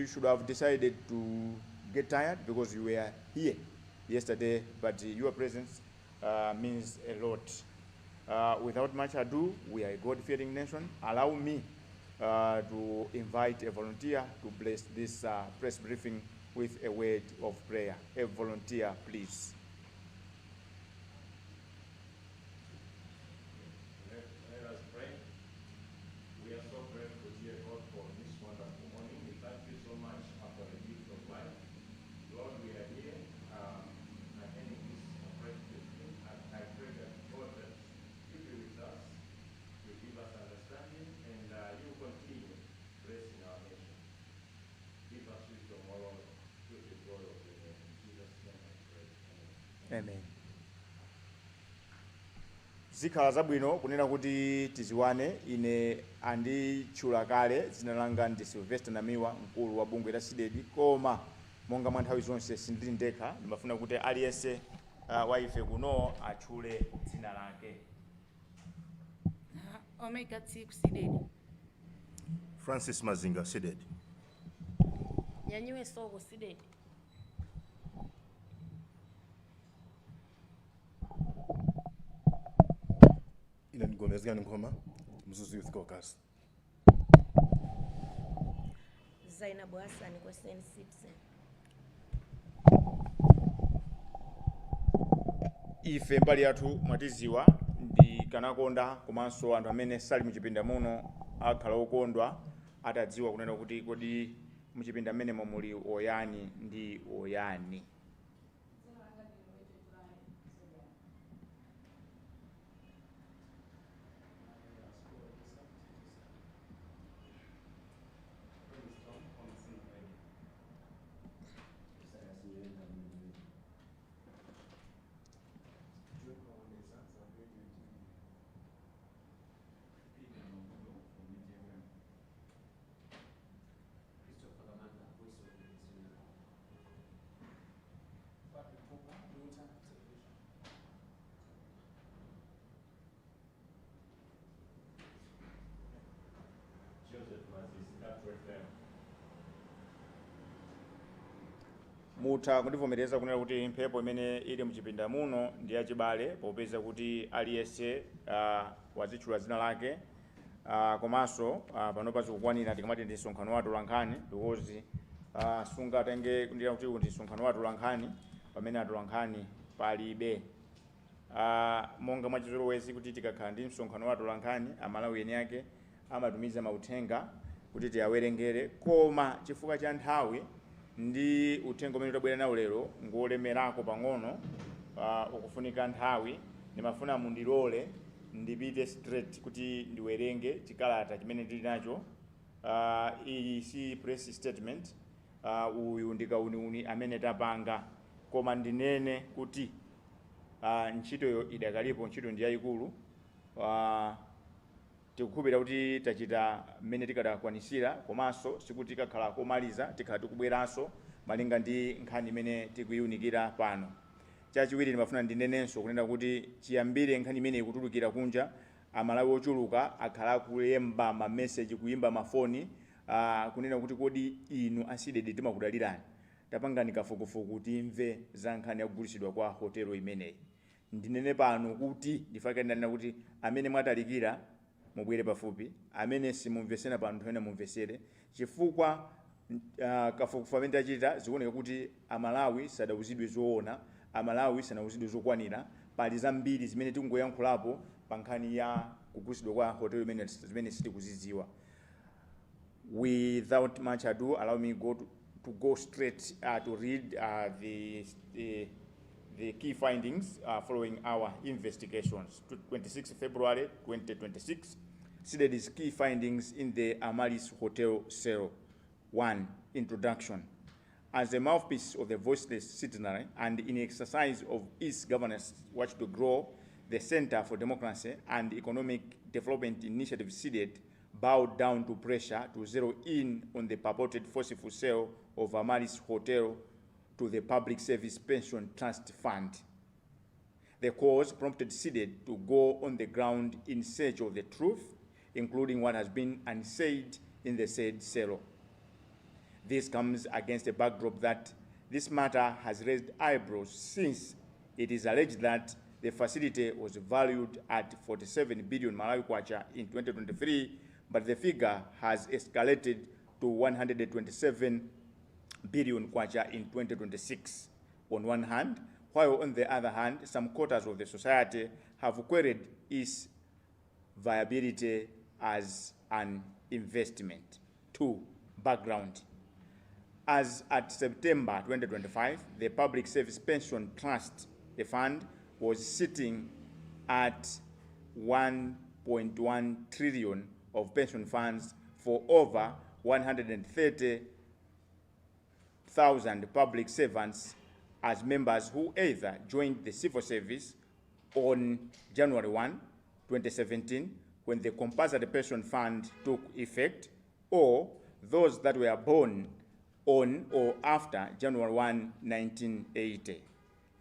you should have decided to get tired because you were here yesterday, but your presence means a lot. Without much ado, we are a God-fearing nation. Allow me to invite a volunteer to bless this press briefing with a word of prayer. A volunteer, please. Let us pray. We are so grateful, dear God, for this wonderful morning. We thank you so much for the gift of life. Lord, we are here attending this press briefing. I pray that God, that you be with us, you give us understanding, and you continue blessing our nation. Give us wisdom, O Lord, to the glory of your name. In Jesus' name I pray. Amen. Zikhala zabwino kunena kuti tiziwane. Ine anditchula kale dzina langa ndi Sylvester Namiwa, mkulu wa bungwe la Cdedi, koma monga mwa nthawi zonse sindili ndekha, ndimafuna kuti aliyense wa ife kuno atchule dzina lake. Omega T Cdedi. Francis Mazinga, Cdedi. Nyanyuwe Soko Cdedi. Ina Gomez Nkoma, Mzuzu Youth Caucus. Zainabu Hassan kwa St. Citizen. Ife mbali yathu mwatiziwa ndi kanakonda komanso anthu amene sali muchipinda muno akhala okondwa atadziwa kunena kuti kodi muchipinda mmene muli oyani ndi oyani. Mutha kundivomereza kunena kuti mphepo imene ili muchipinda muno ndi yachibale popeza kuti aliyense wazitchula dzina lake komanso panopa zikukwanira tikamati ndi msonkhano wathu lankhani because sungatenge kundira kuti ndi msonkhano wathu lankhani pamene atolankhani palibe. Monga mwachizolowezi kuti tikakhala ndi msonkhano wathu lankhani amalawi eni ake amatumiza mauthenga kuti tiyawerengere, koma chifukwa cha nthawi ndi uthenga umene tabwera nawo lero ngolemerako pang'ono, ukufunika nthawi, ndimafuna mundilole ndipite straight kuti ndiwerenge chikalata chimene tili nacho. Iyi si press statement, uyu ndi kauniuni amene tapanga, koma ndinene kuti ntchitoyo idakalipo, ntchito ndi yayikulu. Tikukhulupirira kuti tachita mmene tikadakwanisira, komanso sikuti tikakhala komaliza tikhala tikubweranso malinga ndi nkhani imene tikuyunikira pano. Chachiwiri ndimafuna ndinenenso kunena kuti chiyambire nkhani imene ikutulukira kunja, amalawi ochuluka akhala kulemba ma message, kuyimba mafoni kunena kuti kodi inu a Cdedi timakudalirani, tapangani kafukufuku timve za nkhani yakugulitsidwa kwa hotelo imeneyi. Ndinene pano kuti ndifake ndanena kuti amene mwatalikira mubwere pafupi, amene simumvesera pano nthawi mumvesere, chifukwa kafukufuku amene tachita zikuoneka kuti amalawi sadauzidwe zoona, amalawi sanauzidwe zokwanira, pali zambiri zimene tikungoyankhulapo pa nkhani ya kugulitsidwa kwa hotelo imene zimene sitikuzidziwa. Without much ado, allow me to go straight to read the key findings following our investigations. 26 February 2026, Cdedi's key findings in the Amaris Hotel Cell. 1. Introduction. As a mouthpiece of the voiceless citizenry and in exercise of its governance watch to grow, the Center for Democracy and Economic Development Initiative Cdedi bowed down to pressure to zero in on the purported forceful sale of Amaris Hotel to the Public Service Pension Trust Fund. The cause prompted Cdedi to go on the ground in search of the truth, including what has been unsaid in the said sale. This comes against a backdrop that this matter has raised eyebrows since it is alleged that the facility was valued at 47 billion Malawi kwacha in 2023, but the figure has escalated to 127 billion kwacha in 2026 on one hand, while on the other hand, some quarters of the society have queried its viability as an investment. 2. Background. As at September 2025, the Public Service Pension Trust, the fund, was sitting at 1.1 trillion of pension funds for over 130,000 public servants as members who either joined the civil service on January 1, 2017, when the compulsory pension fund took effect, or those that were born on or after January 1, 1980.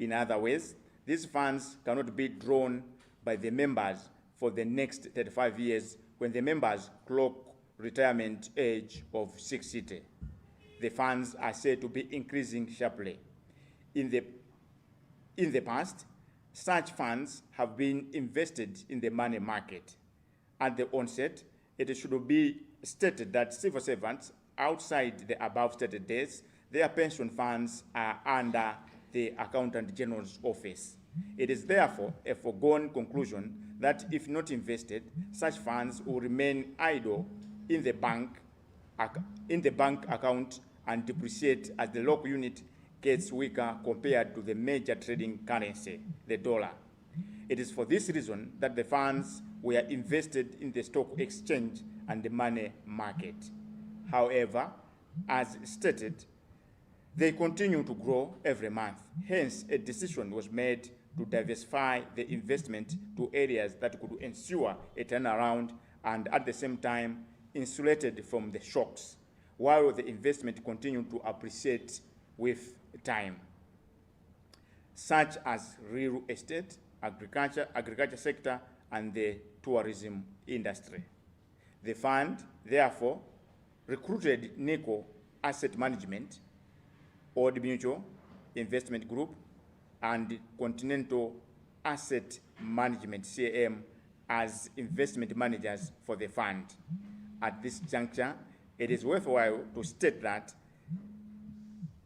In other words, these funds cannot be drawn by the members for the next 35 years when the members clock retirement age of 60. The funds are said to be increasing sharply. In the past, such funds have been invested in the money market. At the onset, it should be stated that civil servants outside the above stated dates, their pension funds are under the Accountant General's office. It is therefore a foregone conclusion that if not invested, such funds will remain idle in the bank account and depreciate as the local unit gets weaker compared to the major trading currency, the dollar. It is for this reason that the funds were invested in the stock exchange and the money market. However, as stated, they continue to grow every month. Hence, a decision was made to diversify the investment to areas that could ensure a turnaround and at the same time insulated from the shocks, while the investment continued to appreciate with time, such as real estate, agriculture sector, and the tourism industry. The fund, therefore, recruited NICO Asset Management, Old Mutual Investment Group, and Continental Asset Management, CAM, as investment managers for the fund. At this juncture, it is worthwhile to state that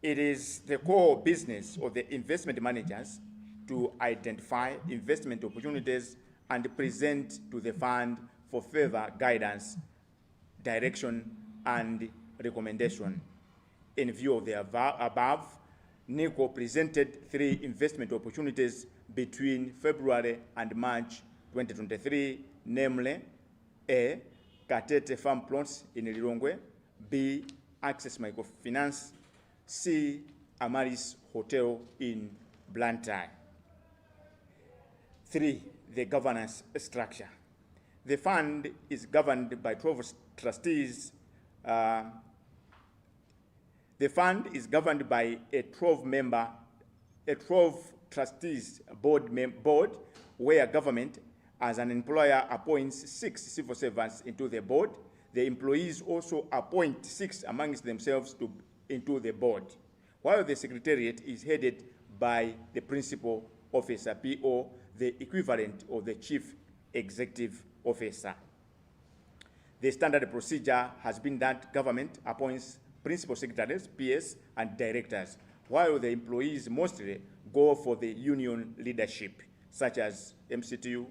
it is the core business of the investment managers to identify investment opportunities and present to the fund for further guidance, direction, and recommendation. In view of the above, NICO presented 3 investment opportunities between February and March 2023, namely A. Katete Farm Plots in Lilongwe, B. Access Microfinance, C. Amaris Hotel in Blantyre. 3. The governance structure. The fund is governed by 12 trustees. The fund is governed by a 12 trustees board, where government as an employer appoints 6 civil servants into the board. The employees also appoint 6 amongst themselves into the board, while the secretariat is headed by the principal officer, PO, the equivalent of the chief executive officer. The standard procedure has been that government appoints principal secretaries, PS, and directors, while the employees mostly go for the union leadership, such as MCTU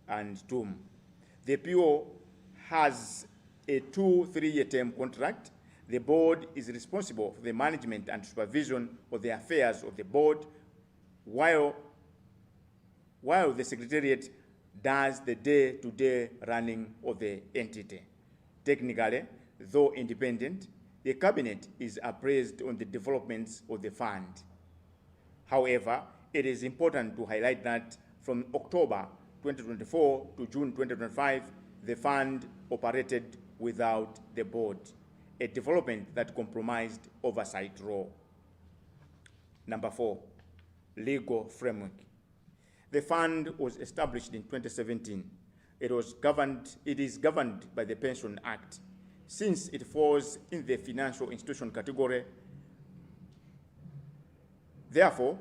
and TUM. The PO has a 2-3-year term contract. The board is responsible for the management and supervision of the affairs of the board, while the secretariat does the day-to-day running of the entity. Technically, though independent, the cabinet is appraised on the developments of the fund. However, it is important to highlight that from October 2024 to June 2025, the fund operated without the board, a development that compromised oversight role. Number 4, legal framework. The fund was established in 2017. It is governed by the Pension Act. since it falls in the financial institution category. Therefore,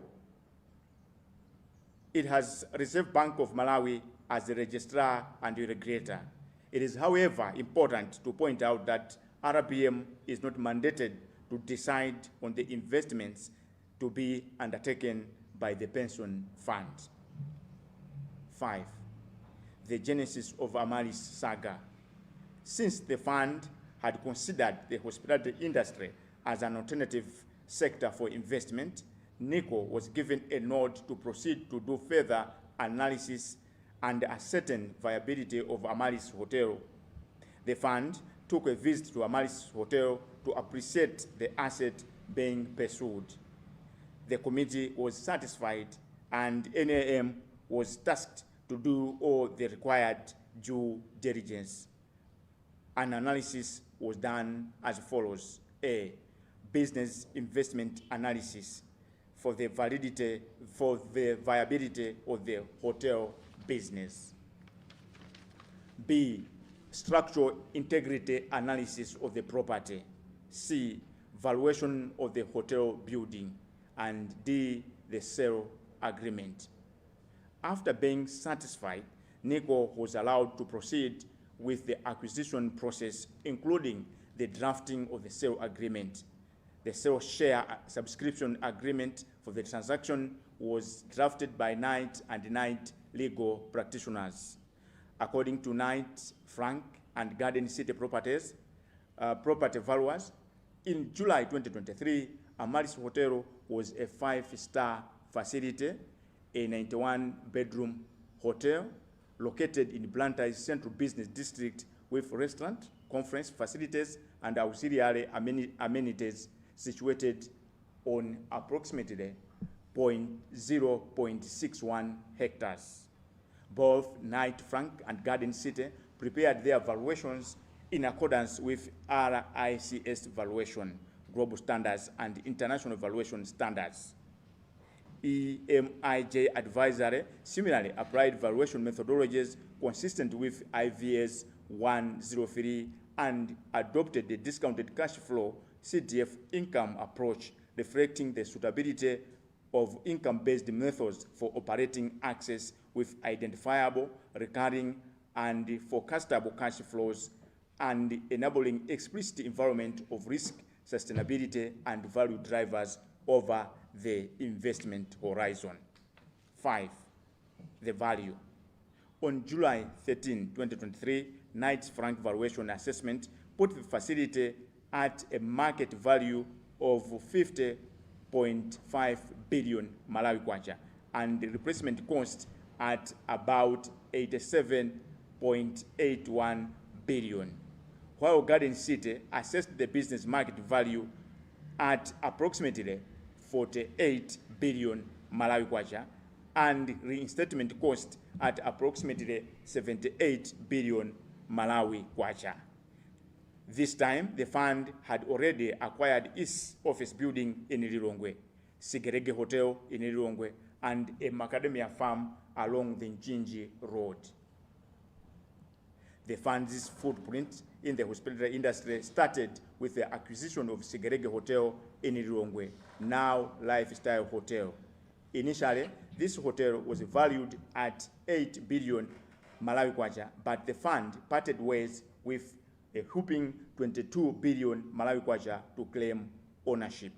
it has Reserve Bank of Malawi as the registrar and the regulator. It is, however, important to point out that RBM is not mandated to decide on the investments to be undertaken by the pension fund. 5. The genesis of Amalis saga. Since the fund had considered the hospitality industry as an alternative sector for investment, NICO was given a nod to proceed to do further analysis and ascertain viability of Amalis Hotel. The fund took a visit to Amalis Hotel to appreciate the asset being pursued. The committee was satisfied and NAM was tasked to do all the required due diligence. An analysis was done as follows. A, business investment analysis for the viability of the hotel business. B, structural integrity analysis of the property. C, valuation of the hotel building. And D, the sale agreement. After being satisfied, NICO was allowed to proceed with the acquisition process, including the drafting of the sale agreement. The sale share subscription agreement for the transaction was drafted by Knight and Knight legal practitioners. According to Knight, Frank, and Garden City Properties, property valuers, in July 2023, Amalis Hotel was a 5-star facility, a 91-bedroom hotel located in Blantyre's central business district with restaurant, conference facilities, and auxiliary amenities situated on approximately 0.61 hectares. Both Knight Frank and Garden City prepared their valuations in accordance with RICS valuation, global standards, and international valuation standards. EMIJ Advisory similarly applied valuation methodologies consistent with IVS 103 and adopted the discounted cash flow CDF income approach, reflecting the suitability of income-based methods for operating access with identifiable, recurring, and forecastable cash flows, and enabling explicit environment of risk, sustainability, and value drivers over the investment horizon. 5, the value. On July 13, 2023, Knight's Frank valuation assessment put the facility at a market value of 50.5 billion Malawi kwacha and the replacement cost at about 87.81 billion, while Garden City assessed the business market value at approximately 48 billion Malawi kwacha and reinstatement cost at approximately 78 billion Malawi kwacha. This time, the fund had already acquired its office building in Lilongwe, Cdedi Hotel in Lilongwe, and a macadamia farm along the Njinji Road. The fund's footprint in the hospitality industry started with the acquisition of Cdedi Hotel in Lilongwe, now Lifestyle Hotel. Initially, this hotel was valued at 8 billion Malawi kwacha, but the fund parted ways with a whopping 22 billion Malawi kwacha to claim ownership.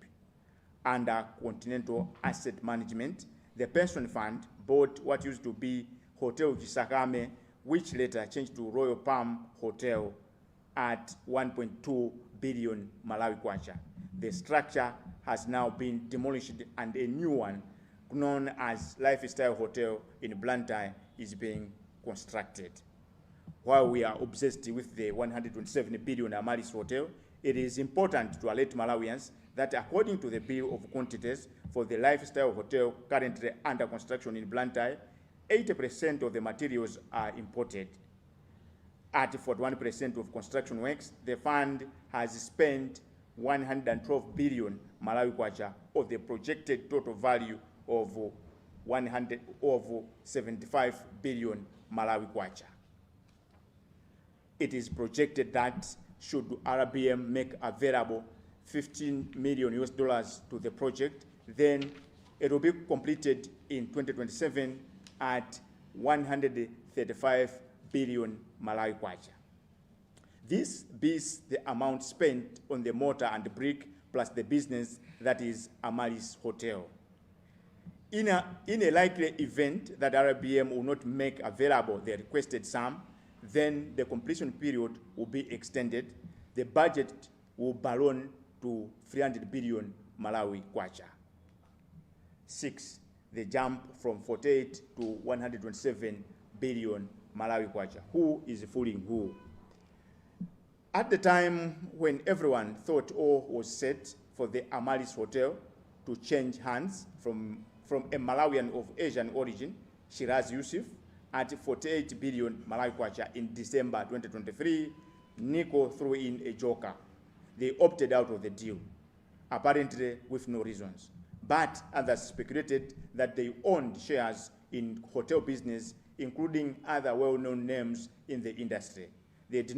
Under Continental Asset Management, the pension fund bought what used to be Hotel Chisakame, which later changed to Royal Palm Hotel, at 1.2 billion Malawi kwacha. The structure has now been demolished and a new one, known as Lifestyle Hotel in Blantyre, is being constructed. While we are obsessed with the 127 billion Amalis Hotel, it is important to alert Malawians that according to the Bill of Quantities for the Lifestyle Hotel currently under construction in Blantyre, 80% of the materials are imported. At 41% of construction works, the fund has spent 112 billion Malawi kwacha of the projected total value of 75 billion Malawi kwacha. It is projected that should RBM make available $15 million to the project, then it will be completed in 2027 at 135 billion Malawi kwacha. This beats the amount spent on the mortar and brick plus the business that is Amalis Hotel. In a likely event that RBM will not make available the requested sum, then the completion period will be extended. The budget will balloon to 300 billion Malawi kwacha. 6, the jump from 48 to 127 billion Malawi kwacha. Who is fooling who? At the time when everyone thought all was set for the Amalis Hotel to change hands from a Malawian of Asian origin, Shiraz Yusuf, at 48 billion Malawi kwacha in December 2023, Nico threw in a joker. They opted out of the deal, apparently with no reasons. But others speculated that they owned shares in hotel business, including other well-known names in the industry. They do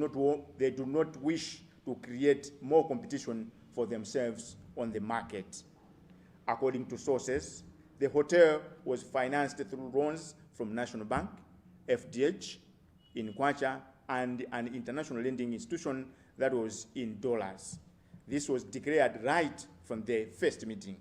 not wish to create more competition for themselves on the market. According to sources, the hotel was financed through loans from National Bank, FDH, in kwacha, and an international lending institution that was in dollars. This was declared right from the first meeting.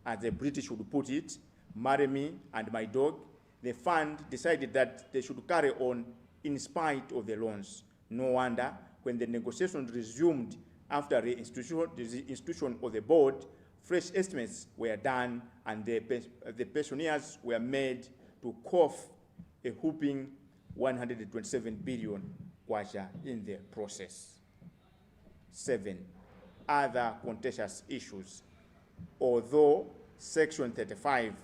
As the British would put it, marry me and my dog. The fund decided that they should carry on in spite of the loans. No wonder when the negotiations resumed after the institution of the board, fresh estimates were done and the pensioners were made to cough a whooping 127 billion kwacha in the process. 7, other contentious issues. Although Section 35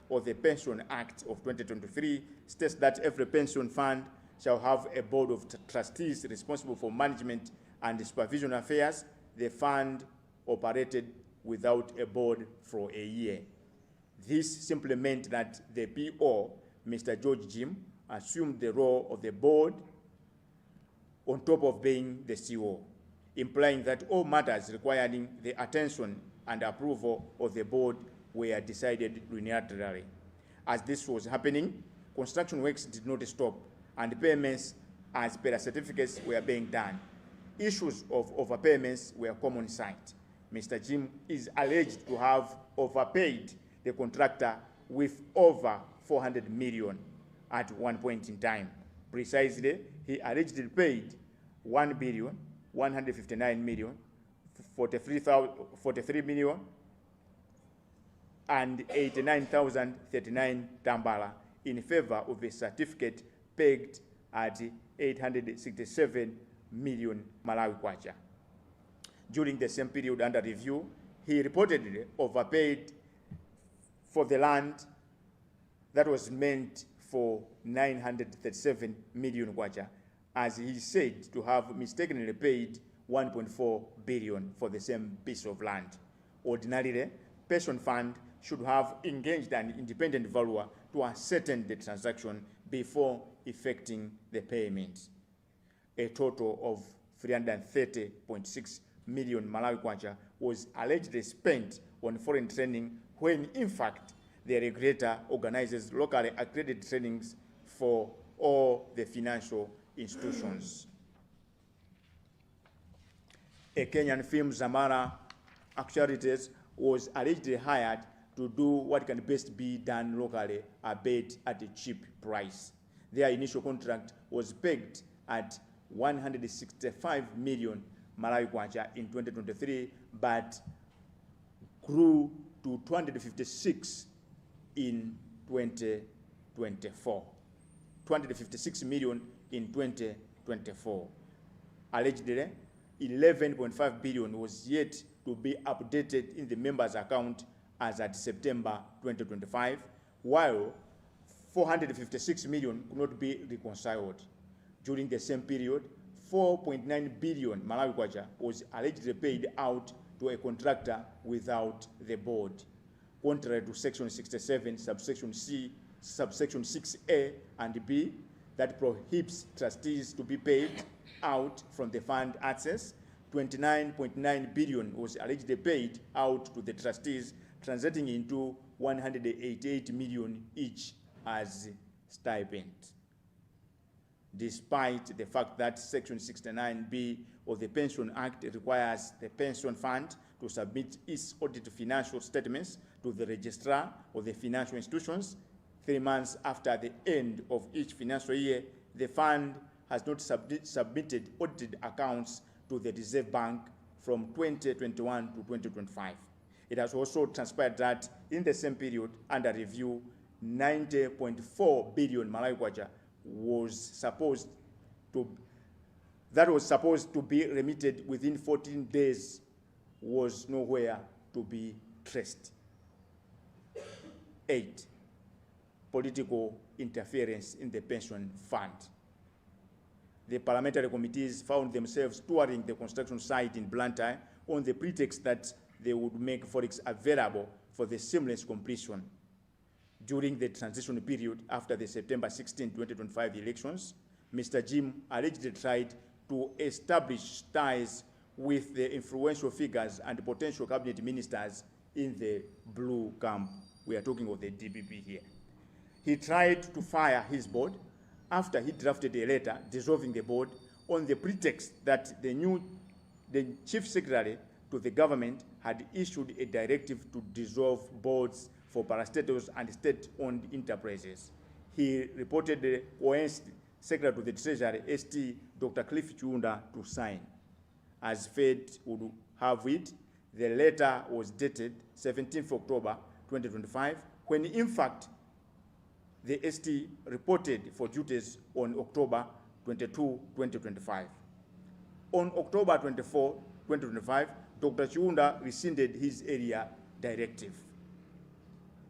of the Pension Act of 2023 states that every pension fund shall have a board of trustees responsible for management and supervision affairs, the fund operated without a board for a year. This simply meant that the PO, Mr. George Jim, assumed the role of the board on top of being the CEO, implying that all matters requiring the attention and approval of the board were decided unilaterally. As this was happening, construction works did not stop, and payments as per certificates were being done. Issues of overpayments were common sight. Mr. Jim is alleged to have overpaid the contractor with over 400 million at one point in time. Precisely, he allegedly paid 1,159,043 million and 89,039 tambala in favor of a certificate pegged at 867 million Malawi kwacha. During the same period under review, he reportedly overpaid for the land that was meant for 937 million kwacha, as he said to have mistakenly paid 1.4 billion for the same piece of land. Ordinarily, pension fund should have engaged an independent valuer to ascertain the transaction before effecting the payment. A total of 330.6 million Malawi kwacha was allegedly spent on foreign training when, in fact, the regulator organizes locally accredited trainings for all the financial institutions. A Kenyan firm, Zamara Actuaries, was allegedly hired to do what can best be done locally, albeit at a cheap price. Their initial contract was pegged at 165 million Malawi kwacha in 2023, but grew to 256 in 2024. 256 million in 2024. Allegedly, 11.5 billion was yet to be updated in the members' account as at September 2025, while 456 million could not be reconciled. During the same period, 4.9 billion Malawi kwacha was allegedly paid out to a contractor without the board, contrary to Section 67, subsection C, subsection 6A and B, that prohibits trustees to be paid out from the fund access. 29.9 billion was allegedly paid out to the trustees, translating into 188 million each as stipend, despite the fact that Section 69B of the Pension Act requires the pension fund to submit its audited financial statements to the registrar of the financial institutions 3 months after the end of each financial year. The fund has not submitted audited accounts to the Reserve Bank from 2021 to 2025. It has also transpired that in the same period under review, 90.4 billion Malawi kwacha was supposed to be remitted within 14 days was nowhere to be traced. 8. Political interference in the pension fund. The parliamentary committees found themselves touring the construction site in Luntha on the pretext that they would make forex available for the seamless completion. During the transition period after the September 16, 2025 elections, Mr. Jim allegedly tried to establish ties with the influential figures and potential cabinet ministers in the blue camp. We are talking of the DPP here. He tried to fire his board after he drafted a letter dissolving the board on the pretext that the chief secretary to the government had issued a directive to dissolve boards for parastatals and state-owned enterprises. He reported the ONS Secretary to the Treasury, ST Dr. Cliff Chunda, to sign. As fate would have it, the letter was dated 17th October 2025, when in fact the ST reported for duties on October 22, 2025. On October 24, 2025, Dr. Chunda rescinded his area directive.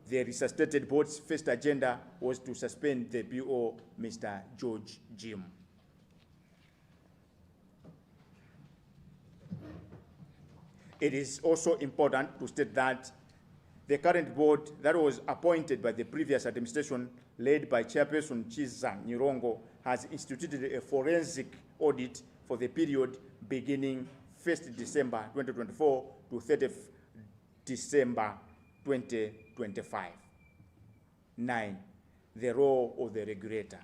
The resuscitated board's first agenda was to suspend the PO, Mr. George Jim. It is also important to state that the current board that was appointed by the previous administration, led by Chairperson Chiza Nyirongo, has instituted a forensic audit for the period beginning 1st December 2024 to 30th December 2025. 9. The role of the regulator.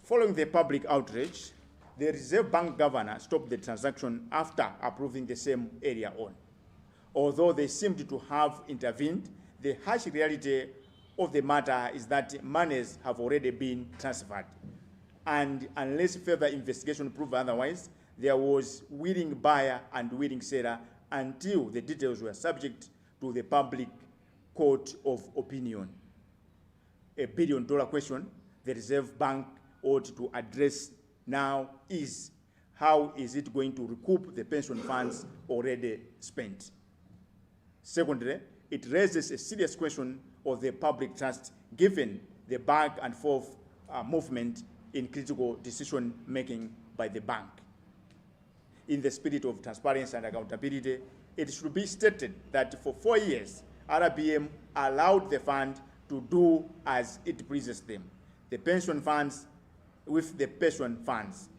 Following the public outrage, the Reserve Bank governor stopped the transaction after approving the same earlier on. Although they seemed to have intervened, the harsh reality of the matter is that monies have already been transferred. And unless further investigation proved otherwise, there was willing buyer and willing seller until the details were subject to the public court of opinion. A $1 billion question the Reserve Bank ought to address now is, how is it going to recoup the pension funds already spent? Secondly, it raises a serious question of the public trust given the back and forth movement in critical decision making by the bank. In the spirit of transparency and accountability, it should be stated that for 4 years, RBM allowed the fund to do as it pleases them, the pension funds with the pension funds.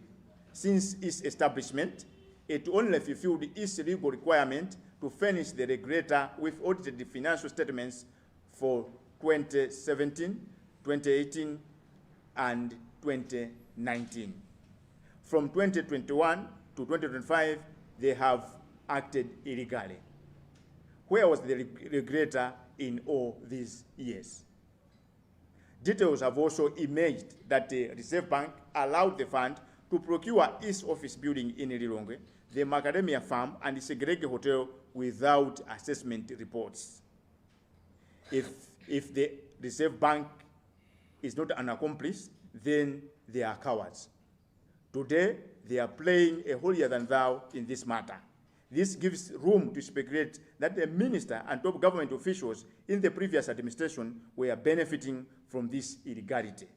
Since its establishment, it only fulfilled its legal requirement to furnish the regulator with audited financial statements for 2017, 2018, and 2019. From 2021 to 2025, they have acted illegally. Where was the regulator in all these years? Details have also emerged that the Reserve Bank allowed the fund to procure its office building in Lilongwe, the Macadamia Farm, and the Cdedi Hotel without assessment reports. If the Reserve Bank is not an accomplice, then they are cowards. Today, they are playing a holier-than-thou in this matter. This gives room to speculate that the minister and top government officials in the previous administration were benefiting from this illegality.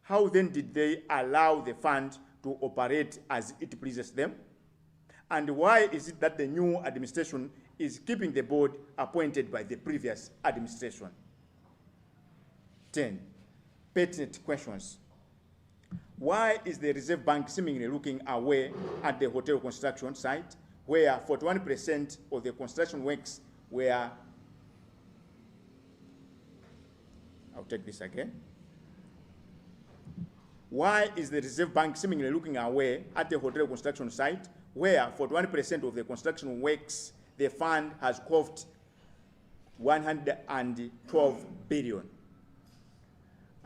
How then did they allow the fund to operate as it pleases them? And why is it that the new administration is keeping the board appointed by the previous administration? 10. Pertinent questions. Why is the Reserve Bank seemingly looking away at the hotel construction site where 41% of the construction works were, I'll take this again. Why is the Reserve Bank seemingly looking away at the hotel construction site where 41% of the construction works the fund has coughed 112 billion?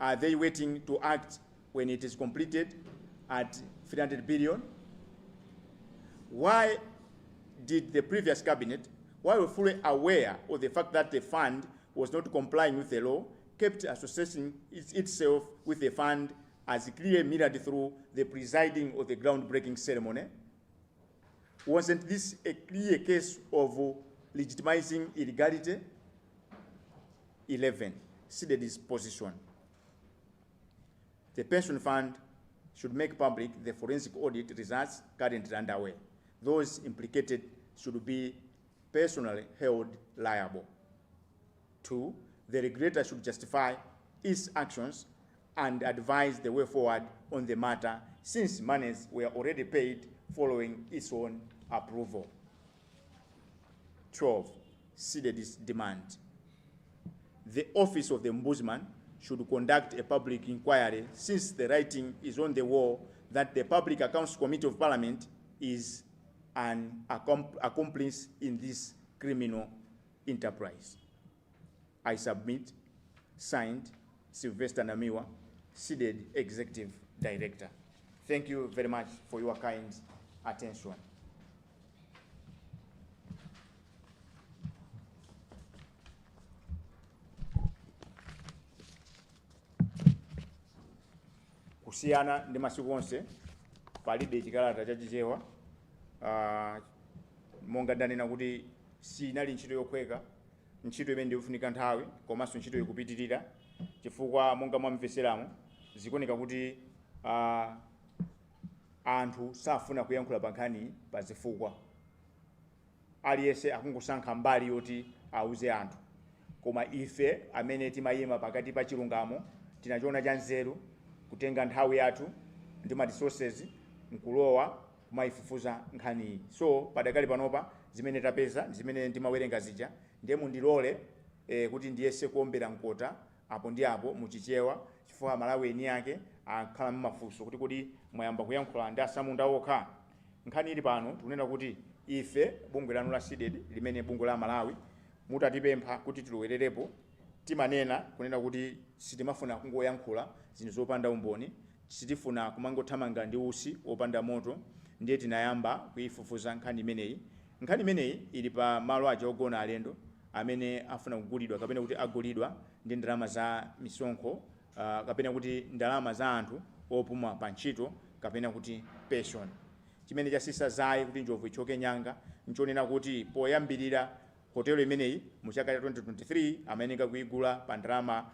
Are they waiting to act when it is completed at 300 billion? Why did the previous cabinet, while fully aware of the fact that the fund was not complying with the law, kept associating itself with the fund as clearly mirrored through the presiding of the groundbreaking ceremony? Wasn't this a clear case of legitimizing illegality? 11, Cdedi's position. The pension fund should make public the forensic audit results currently underway. Those implicated should be personally held liable. 2, the regulator should justify its actions and advise the way forward on the matter, since monies were already paid following its own approval. 12, Cdedi's demand. The Office of the Ombudsman should conduct a public inquiry, since the writing is on the wall that the Public Accounts Committee of Parliament is an accomplice in this criminal enterprise. I submit. Signed, Sylvester Namiwa, Cdedi Executive Director. Thank you very much for your kind attention. Kusiyana ndi masiku onse palibe chikalata chachichewa, monga ndanena kuti sinali ntchito yokhweka, ntchito imene ndikufunika nthawi komanso ntchito ikupitirira, chifukwa monga mwamveseramo zikuoneka kuti anthu safuna kuyankhula pa nkhani pa zifukwa. Aliyense akungosankha mbali yoti auze anthu, koma ife amene timayima pakati pa chilungamo tinachiona cha nzeru kutenga nthawi yathu ndi ma resources nkulowa kumayifufuza nkhani iyi. So padakali panopa zimene tapeza zimene ndimawerenga zija ndiye mundilole kuti ndiyese kuombera mkota apo ndi apo muchichewa, chifukwa Malawi eni yake akhala mmafunso kuti kodi mwayamba kuyankhula ndi asamunda okha. Nkhani ili pano tikunena kuti ife bungwe lanu la Cdedi limene bungwe la Malawi mutatipempha kuti tilowererepo, timanena kunena kuti sitimafuna kungoyankhula zinthu zopanda umboni, sitifuna kumangothamanga ndi usi opanda moto, ndiye tinayamba kuyifufuza nkhani imeneyi. Nkhani imeneyi ili pa malo aja ogona alendo amene afuna kugulidwa kapena kuti agulidwa ndi ndalama za misonkho, kapena kuti ndalama za anthu opuma pa ntchito kapena kuti pension. Chimene chasisa zayi kuti njovu ichoke nyanga nchonena kuti poyambirira hotelo imeneyi mu chaka cha 2023 amayeneka kuigula pa ndalama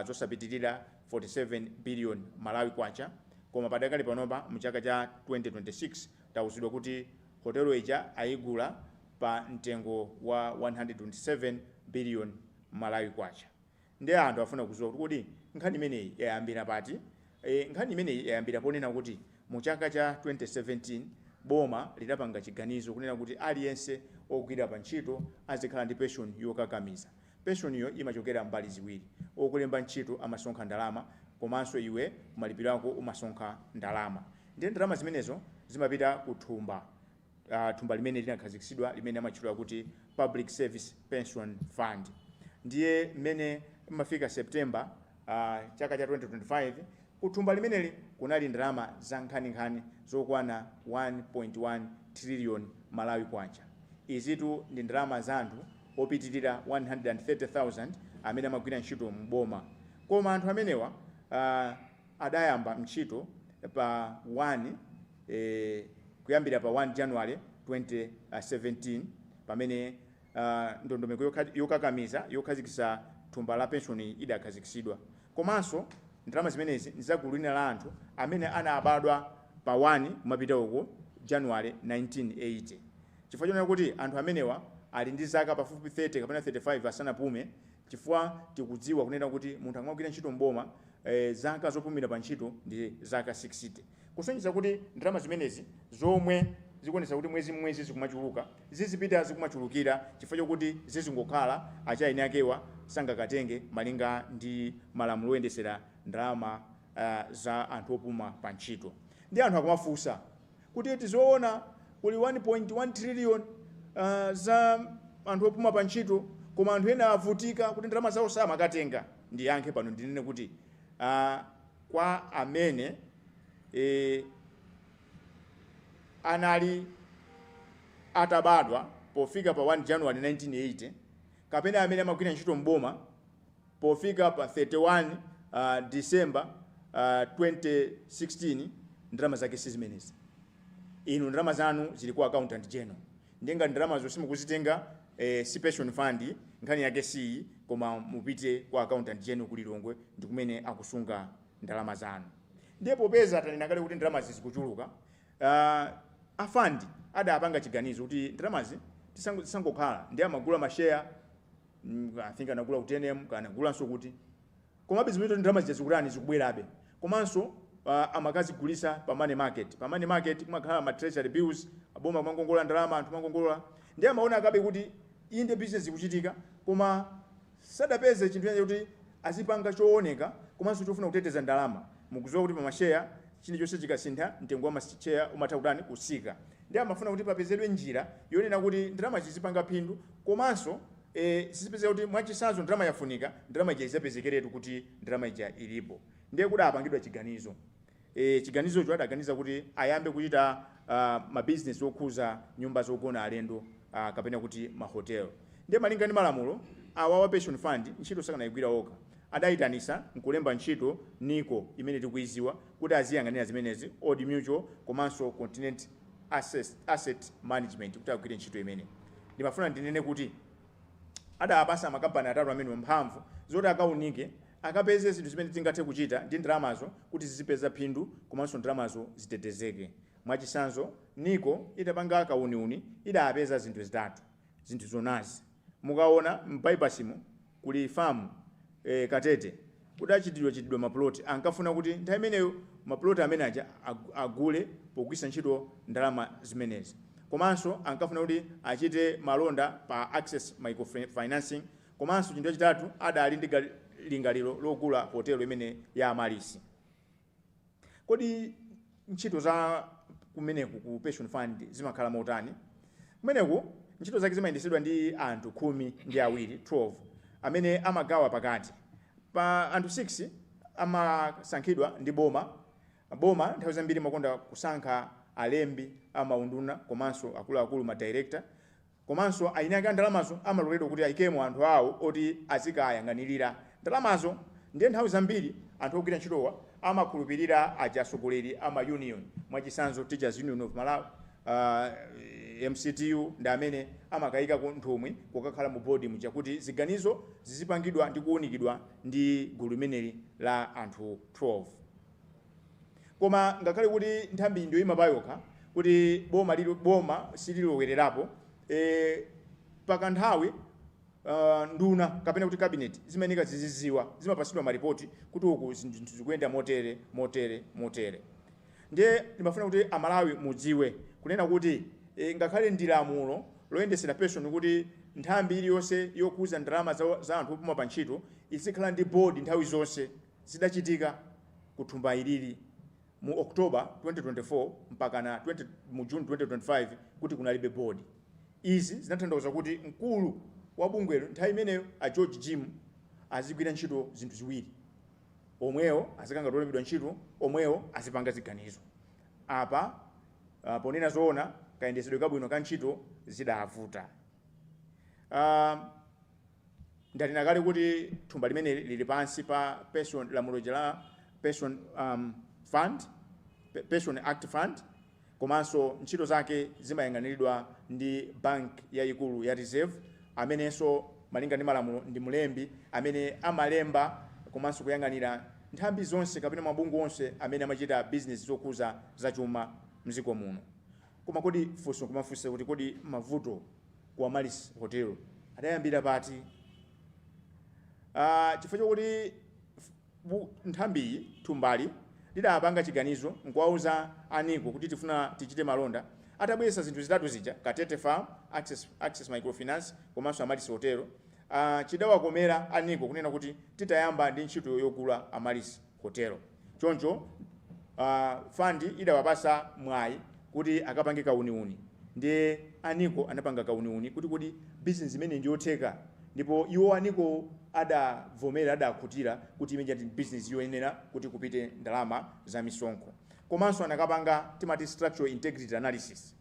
zosapitirira 47 billion Malawi kwacha, koma padakali panopa mu chaka cha 2026 tauzidwa kuti hotelo ija ayigula pa mtengo wa 127 billion Malawi kwacha. Ndi anthu afuna kuziwa kuti kodi nkhani imeneyi yayambira pati. Nkhani imeneyi yayambira ponena kuti mu chaka cha 2017 boma lidapanga chiganizo kunena kuti aliyense ogwira pa ntchito azikhala ndi pension yokakamiza. Pension iyo imachokera mbali ziwiri, okulemba ntchito amasonkha ndalama, komanso iwe malipiro ako umasonkha ndalama. Ndi ndalama zimenezo zimapita ku thumba, thumba limene linakhazikitsidwa limene amatchula kuti Public Service Pension Fund. Ndiye mmene mafika September chaka cha 2025 ku thumba limeneli kunali ndalama za nkhani zokwana 1.1 trillion Malawi kwacha. Izitu ndi ndalama za anthu opitirira 130,000 amene amagwira ntchito mboma. Koma anthu amenewa adayamba ntchito pa 1 kuyambira pa 1 January 2017 pamene ndondomeko yokakamiza yokhazikitsa thumba la pension idakhazikitsidwa. Komanso ndalama zimenezi nzagulu lina la anthu amene anabadwa pa 1 kumapita uko January 1980. Chifukwa chonena kuti anthu amenewa ali ndi zaka pafupi 30 kapena 35 asanapume, chifukwa tikudziwa kunena kuti munthu akagwira ntchito mboma zaka zopumira pa ntchito ndi zaka 60. Kusonyeza kuti ndalama zimenezi zomwe zikuonesa kuti mwezi zikumachuluka zizipita zikumachulukira chifukwa chokuti zizingokhala achaini akewa sangakatenge malinga ndi malamulo oyendesera ndalama za anthu opuma pa ntchito. Ndi anthu akumafunsa kuti tizoona kuli 1.1 trillion za anthu opuma pa ntchito koma anthu ena avutika kuti ndalama zawo samakatenga. Ndiyankhe pano ndinene kuti kwa amene anali atabadwa pofika pa 1 January 1980 kapena amene amagwira ntchito mboma pofika pa 31 December 2016, ndalama zake sizimenezi. Inu ndalama zanu zili ku accountant general, ndenga ndalama zo simukuzitenga si pension fund nkhani yake si, koma mupite kwa accountant general ku Lilongwe ndi kumene akusunga ndalama zanu. Ndipo peza talinakale kuti ndalama zikuchuluka, afandi adapanga chiganizo kuti ndalamazi tisangokhala ndi amagula mashare, I think anagula utenem kana gulanso kuti koma bizimito ndalama zikulani zikubwerabe, komanso amakazigulisa pa money market. Pa money market kumakhala ma treasury bills, aboma kumangongola ndalama, anthu mangongola, ndi amaona akabe kuti inde business ikuchitika, koma sadapeze chinthu kuti azipanga chooneka komanso chofuna kuteteza ndalama. Mukuziwa kuti pa mashare chilichonse chikasintha mtengo wa mashare umatha kutani kusika, ndi amafuna kuti papezedwe njira yonena kuti ndalama zizipanga phindu komanso sizipeza kuti mwachisanzo ndalama yafunika, ndalama ija izapezekeretu kuti ndalama ija ilipo. Ndiye kuti apangidwa chiganizo. Chiganizocho adaganiza kuti ayambe kuchita ma business okhuza nyumba zogona alendo kapena kuti ma hotel. Ndiye malinga ndi malamulo awa wa pension fund ntchito sakanayigwira okha, adayitanisa nkulemba ntchito niko imene tikuiziwa kuti aziyang'anira zimenezi, Old Mutual komanso Continent Asset Management kuti agwire ntchito imene. Ndimafuna ndinene kuti adapasa makampani atatu amene mphamvu zoti akaunike akapeze zinthu zimene tingathe kuchita ndi ndalamazo kuti zizipeza phindu komanso ndalamazo zitetezeke. Mwachisanzo niko itapanga akauniuni idapeza zinthu zitatu, zinthu zonazi. Mukaona m'bypassimo kuli famu Katete kudachitidwa maploti, ankafuna kuti nthawi imeneyo maploti amene aja agule pogwisa ntchito ndalama zimenezi. Komanso ankafuna kuti achite malonda pa access microfinancing, komanso chinthu chachitatu adali ndi lingaliro logula hotelo imene ya Amalisi. Kodi ntchito za kumeneku ku pension fund zimakhala motani? Kumeneku ntchito zake zimayendesedwa ndi anthu 12 amene amagawa pakati pa anthu 6 amasankhidwa ndi boma. Boma nthawi zambiri makonda kusankha alembi amaunduna komanso akuluakulu ma director, komanso ainaka ndalamazo amaloledwa kuti ayikemo anthu awo oti azikayang'anirira ndalamazo. Ndiye nthawi zambiri anthu ogwira ntchitowa amakhulupirira ajasogoleri ama union, mwachisanzo Teachers Union of Malawi, MCTU ndi amene amakayika ku nthumwi kukakhala mu board muja kuti ziganizo zizipangidwa ndi kuunikidwa ndi gulu limeneli la anthu 12. Koma ngakhale kuti nthambi ndiyo imabayokha kuti boma sililowelerapo, pakanthawi nduna kapena kuti cabinet zimanika ziziziwa, zimapasidwa maripoti kuti uku zinthu zikuyenda motere. Ndiye timafuna kuti Amalawi mudziwe kunena kuti ngakhale ndi lamulo loyendesera pension kuti nthambi iliyonse yokuza ndalama za anthu opuma pa ntchito izikhala ndi board nthawi zonse, zidachitika kuthumba ilili mu October 2024 mpaka mu June 2025 kuti kunalibe board. Izi zinatanthauza kuti mkulu wa bungwelo nthawi imeneyo a George Jim azigwira ntchito zinthu ziwiri, omwewo azikanga tolembedwa ntchito, omwewo azipanga ziganizo. Apa ponena zoona kayendesedwe kabwino ka ntchito zidavuta. Ndatina kale kuti thumba limene lili pansi pa lamulo la pension fund, Pension Act Fund, komanso ntchito zake zimayang'aniridwa ndi bank yayikulu ya reserve amenenso malinga ndi malamulo ndi mulembi amene amalemba komanso kuyang'anira nthambi zonse kapena mabungwe onse amene amachita business zokuza zachuma mziko muno. Koma kodi funso kumafunsa kuti kodi mavuto ku Amalis Hotel adayambira pati chifukwa chokuti nthambi thumbali lidapanga chiganizo nkuwauza aniko kuti tifuna tichite malonda atabwesa zinthu zitatu zija Katete Farm, Access Microfinance komanso Amalis Hotel. Chidawakomera aniko kunena kuti titayamba ndi ntchito yogula Amalis Hotel. Choncho fund idawapasa mwayi kuti akapange kauniuni. Ndiye aniko anapanga kauniuni kuti business imene ndiyotheka, ndipo iwo aniko adavomera adakhutira kuti imene ndi business yoyenera kuti kupite ndalama za misonkho. Komanso anakapanga timati structural integrity analysis.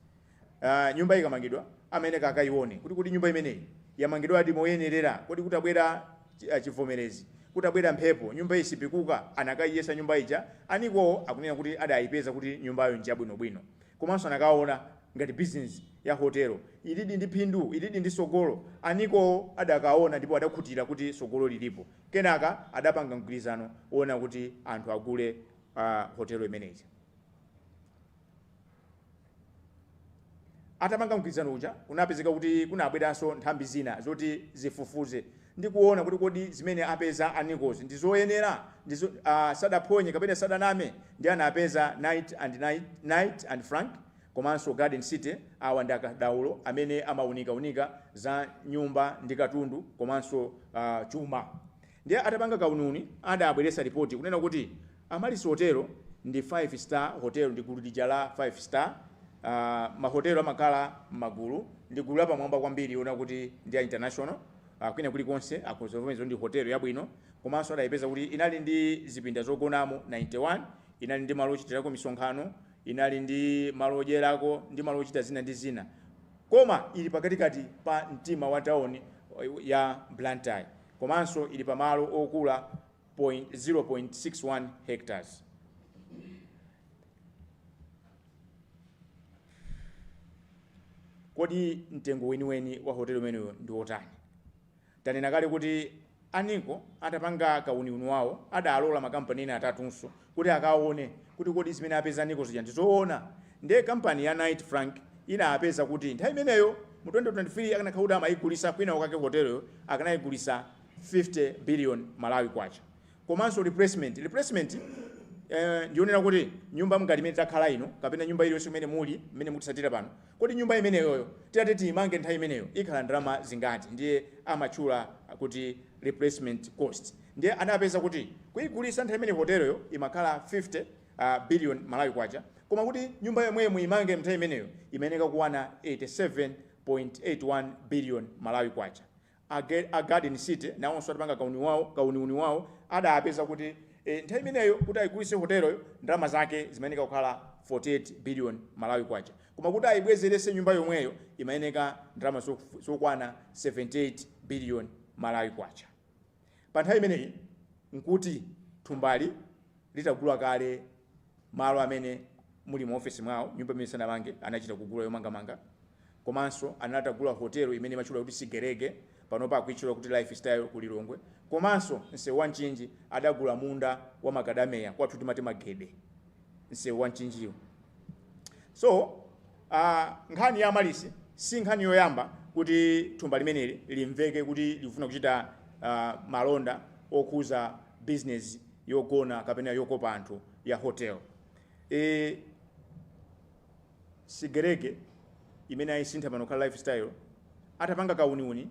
Nyumba ikamangidwa amene kakaione kuti nyumba imeneyi yamangidwa ati moyenerera kuti kutabwera chivomerezi, kutabwera mphepo, nyumba isipikuka, anakayiyesa nyumba ija, aniko akunena kuti adayipeza kuti nyumbayo njabwinobwino. Komanso anakaona ngati business ya hotelo ilidi ndi phindu, ilidi ndi sogolo, aniko adakaona ndipo adakhutira kuti sogolo lilipo. Kenaka adapanga mgwirizano ona kuti anthu agule hotelo imeneyi. Atapanga mgwirizano uja kunapezeka kuti kunabweranso nthambi zina zoti zifufuze ndi kuona kuti kodi zimene apeza anikozi ndi zoyenera, sadaphonye kapena sadaname. Ndi anapeza Night and Frank komanso Garden City, awa ndi akadaulo amene amaunika za nyumba ndi katundu komanso chuma. Ndiye atapanga kaununi adabweresa ripoti kunena kuti Amalis Hotel ndi 5-star hotel, ndi gulu lija la 5-star. Mahotelo amakhala magulu ndi gulu lapamwamba kwambiri ona kuti ndi international, kwina kulikonse akuzovomeza ndi hotel yabwino. Komanso adayipeza kuti inali ndi zipinda zogonamo 91, inali ndi malo ochitirako misonkhano, inali ndi malo odyerako ndi malo ochita zina ndi zina, koma ili pakatikati pa mtima wa town ya Blantyre. Komanso ili pa malo okula 0.61 hectares. Kodi mtengo weniweni wa hotelo umeneyo ndi wotani? Tanena kale kuti aniko atapanga kauniuni wawo adalola makampani ena atatunso kuti akaone kuti kodi zimene apeza aniko zija ndizoona. Ndiye kampani ya Night Frank inapeza kuti nthawi imeneyo mu 2023 akanakhala amayigulisa kwina ukake hotelo akanayigulisa 50 billion Malawi kwacha. Komanso replacement ndionera kuti nyumba mngati imene takhala ino kapena nyumba iliyonse imene muli imene mutisatira pano, kodi nyumba imeneyoyo tiyati imange nthawi imeneyo ikhala ndalama zingati? Ndiye amatchula kuti replacement cost. Ndiye anapeza kuti kuyigulisa nthawi imene hotelo imakhala 50 billion Malawi kwacha, koma kuti nyumba yomwe muimange nthawi imeneyo imeneka kuwana 87.81 billion Malawi kwacha. A Garden City nawonso atapanga kauniuni wawo adapeza kuti nthawi imeneyo kuti ayigulise hotelo ndalama zake zimeneka kukhala 48 billion Malawi kwacha, koma kuti ayibwezerese nyumba yomweyo imeneka ndalama zokwana 78 billion Malawi kwacha. Pa nthawi imeneyi nkuti thumbali litagula kale malo amene muli mu office mwawo, nyumba imene sanamange anachita kugula yomangamanga. Komanso anatagula hotelo imene machula kuti Cdedi, panopa akuichula kuti Lifestyle ku Lilongwe. Komanso nsewu wa Nchinji adagula munda wa makadameya kwathu timati Magede, nsewu wa Nchinjiyo. So nkhani ya Amalis si nkhani yoyamba kuti thumba limeneli limveke kuti lifuna kuchita malonda okhuza business yogona kapena yokopa anthu ya hotel. Cdedi imene ayisintha pano khala Lifestyle atapanga kauniuni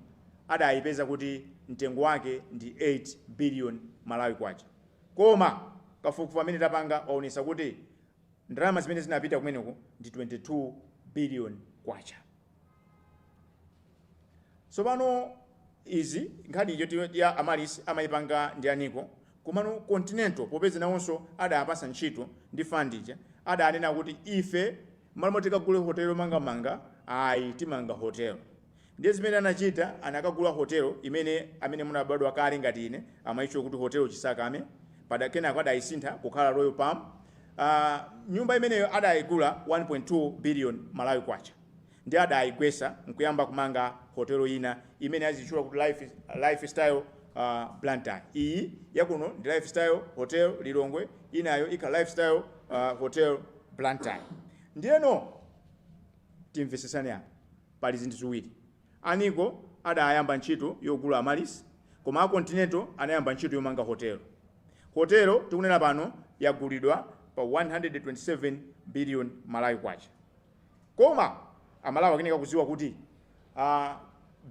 adayipeza kuti mtengo wake ndi 8 billion Malawi kwacha, koma kafukufuku amene tapanga waonesa kuti ndalama zimene zinapita kumeneko ndi 22 billion kwacha. So pano izi nkhani iyo ya Amalis amayipanga ndi aniko, komano Continental popeza nawonso adapasa ntchito ndi fund adanena kuti ife malo tikagule hotelo mangamanga ayi timanga hotel. Ndiye zimene anachita anakagula hotelo amene munabadwa kale ngati ine amayichula kuti hotelo Chisakame, padakena adayisintha kukhala Royal Palm. Nyumba imeneyo adayigula 1.2 billion Malawi kwacha. Ndiye adayigwesa nkuyamba kumanga hotelo ina imene azichula kuti Lifestyle Blantyre. Iyi yakuno ndi Lifestyle Hotel Lilongwe, inayo ika Lifestyle Hotel Blantyre. Ndiyeno timvesesane apa pali zinthu ziwiri. Aniko adayamba ntchito yogula Amalis, koma Continental anayamba ntchito yomanga hotelo. Hotelo tikunena pano yagulidwa pa 127 billion Malawi kwacha. Koma amalawi akeneka kuziwa kuti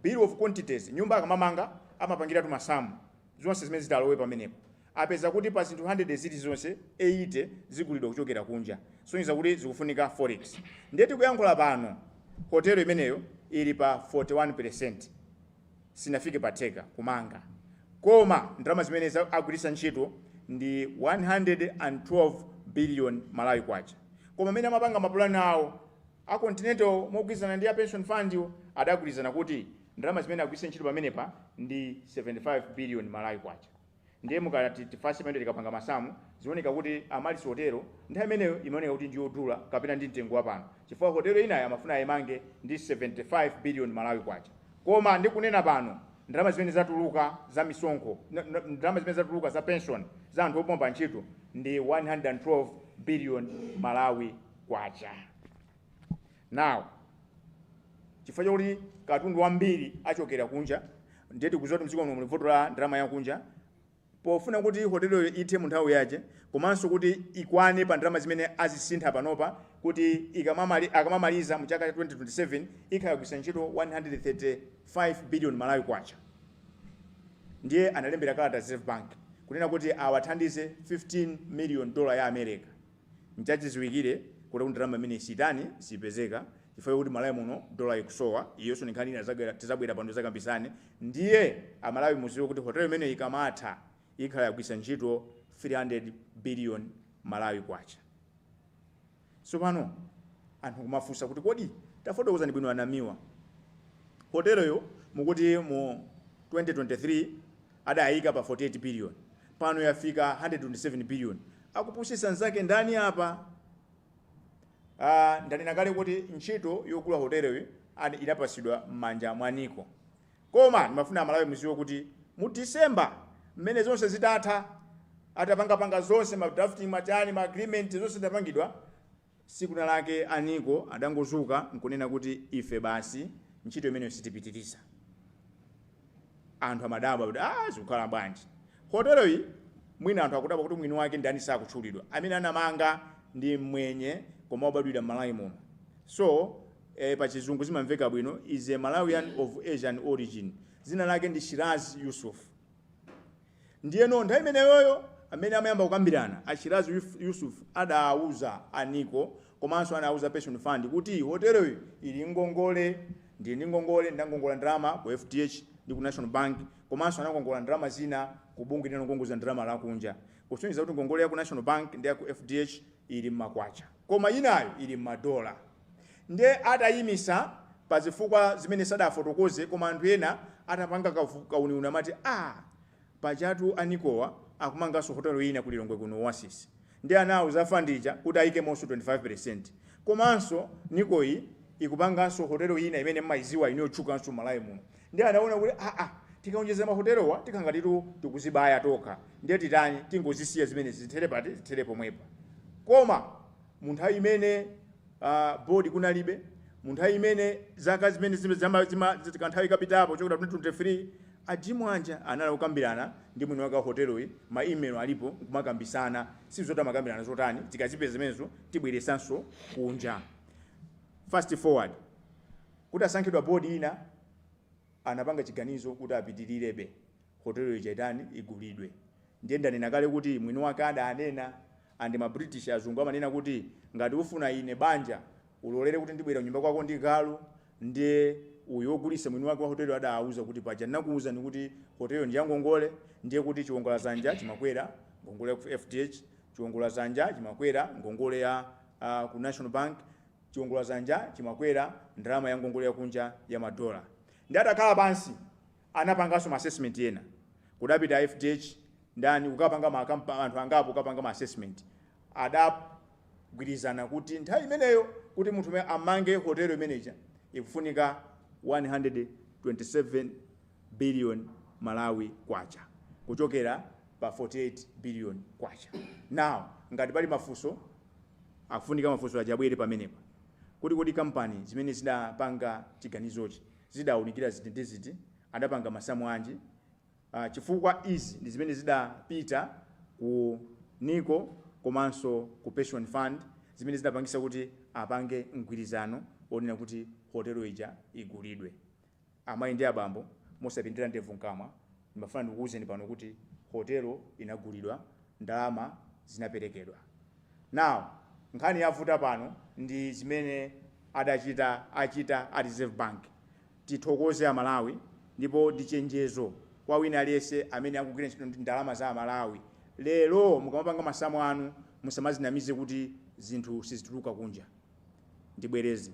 bill of quantities nyumba akamamanga amapangira tu masamu zonse zimene zitalowe pamenepo. Apeza kuti pa zinthu 100 ziti zonse 80 zigulidwa kuchokera kunja. Sonyiza kuti zikufunika forex. Ndeti kuyankhula pano hotelo imeneyo ili pa 41%. Sinafike pateka kumanga. Koma ndalama zimene agwiritsa ntchito ndi 112 billion Malawi kwacha. Koma amene amapanga mapulani awo a Continental mogwirizana ndi a pension fund adagwirizana kuti ndalama zimene agwiritsa ntchito pamenepa ndi 75 billion Malawi kwacha. Ndiye mukati tifasi pamene tikapanga masamu zioneka kuti Amalis hotelo nthawi imeneyo imaoneka kuti ndiyodula kapena ndi mtengo wapano. Chifukwa hotelo inayo amafuna ayimange ndi 75 billion Malawi kwacha. Koma ndikunena pano ndalama zimene zatuluka za misonkho, ndalama zimene zatuluka za pension za anthu opomba ntchito ndi 112 billion Malawi kwacha. Now, chifukwa chakuti katundu wambiri achokera kunja, ndiye tikuzoti mdziko muno muli vuto la ndalama ya kunja, pofuna kuti hotelo ithe mu nthawi yache, komanso kuti ikwane pa ndalama zimene azisintha panopa, kuti akamamaliza mu chaka cha 2027 ikayagwiritsa ntchito 135 billion Malawi kwacha. Ndiye analembera kalata Reserve Bank kunena kuti awathandize $15 million ya America. Mchachiziwikire kuti ndalama imene sitani sipezeka chifukwa kuti Malawi muno dola ikusowa, iyonso ni nkhani tizabwera pano zakambisane. Ndiye amalawi muziwe kuti hotelo imene ikamatha ikhala yagwiritsa ntchito 300 billion Malawi kwacha. So pano anthu kumafunsa kuti kodi tafotokozani bwino anamiwa hotelo yo mukuti mu 2023 adayika pa 48 billion, pano yafika 127 billion. Akupusisa nzake ndani apa? Ndanena kale kuti ntchito yogula hotelo yo inapasidwa m'manja mwa Aniko. Koma ndimafuna amalawi muziwe kuti mu December mmene zonse zitatha atapanga zonse ma drafting machani ma agreement zonse zitapangidwa, siku lake Aniko adangozuka nkunena kuti ife basi ntchito imene sitipitiriza. Anthu amadabwa kuti zikukhala bwanji. Hotelo iyi mwina anthu akudabwa kuti mwini wake ndani sakutchulidwa. Amene anamanga ndi mwenye koma obadwira Malawi muno. So pa chizungu zimamveka bwino, is a Malawian of Asian origin. Zina lake ndi Shirazi Yusuf. Ndiyeno nthawi imeneyoyo amene amayamba kukambirana Shirazi Yusuf adauza Aniko komanso anauza pension fund kuti hotelo iyi ili ngongole, ndi ngongole ndangongola ndalama ku FDH ndi ku National Bank, komanso anakongola ndalama zina ku bunge linalongoza ndalama la kunja. Kusonyeza kuti ngongole ya ku National Bank ndi ya ku FDH ili makwacha, koma inayo ili madola. Ndiye atayimisa pa zifukwa zimene sadafotokoze, koma anthu ena atapanga kauniuna amati pachatu Anikowa akumanganso hotelo ina ku Lilongwe kuno Oasis. Ndiye anauza fandija kuti ayike monso 25%. Komanso Nikoyi ikupanganso hotelo ina imene maiziwa inotchukanso Malawi muno. Ndiye anaona kuti tikaonjeza mahotelowa tikangatitu tikuzibaya toka. Ndiye titani tingozisiya zimene zithere pati zithere pomwepa. Koma munthawi imene board kunalibe, munthawi imene zaka zimene zikanthawi kapitapo chokera 2023 ajimwanja anali kukambirana ndi mwini wake hotelo iyi, ma email alipo kumakambisana, sizota makambirana zotani tikazipeza zimenezo tibweresanso kunja. Fast forward kuti asankhidwa board ina anapanga chiganizo kuti apitilirebe hotelo iyi chaitani igulidwe. Ndiye ndanena kale kuti mwini wake adanena andi ma British azungu amanena kuti ngati ufuna ine banja ulolere kuti ndibwera nyumba kwako ndi galu. Ndiye uyo ogulisa mwini wake wa hotelo adauza kuti paja nakuuza ni kuti hotelo ndi yangongole, ndiye kuti chiwongola zanja chimakwera ngongole ku FDH, chiwongola zanja chimakwera ngongole ya ku National Bank, chiwongola zanja chimakwera ndalama ya ngongole ya kunja ya madola. Ndiye atakhala pansi anapanganso assessment yena kudapita FDH ndani ukapanga anthu angapo ukapanga ma assessment. Adagwirizana kuti nthawi imeneyo kuti munthu amange hotelo imeneja ikufunika 127 billion Malawi kwacha kuchokera pa 48 billion kwacha. Now ngati pali mafunso akufunika mafunso ajabwere pamenepa kuti company zimene zinapanga chiganizochi zidawunikira ziti ndi ziti, adapanga masamu anji, chifukwa izi ndi zimene zidapita ku NICO komanso ku pension fund, zimene zidapangisa kuti apange mgwirizano onena kuti hotelo ija igulidwe. Amayi ndi abambo mosapindira ndevu nkamwa, ndimafuna ndikuwuzeni pano kuti hotelo inagulidwa, ndalama zinaperekedwa. Now nkhani yavuta pano ndi zimene achita a Reserve Bank. Tithokoze Amalawi ndipo ndi chenjezo kwa wina aliyense amene akugwira ntchito ndi ndalama za Amalawi. Lero mukamapanga masamu anu musamazinamize kuti zinthu sizituluka kunja. Ndibwereze.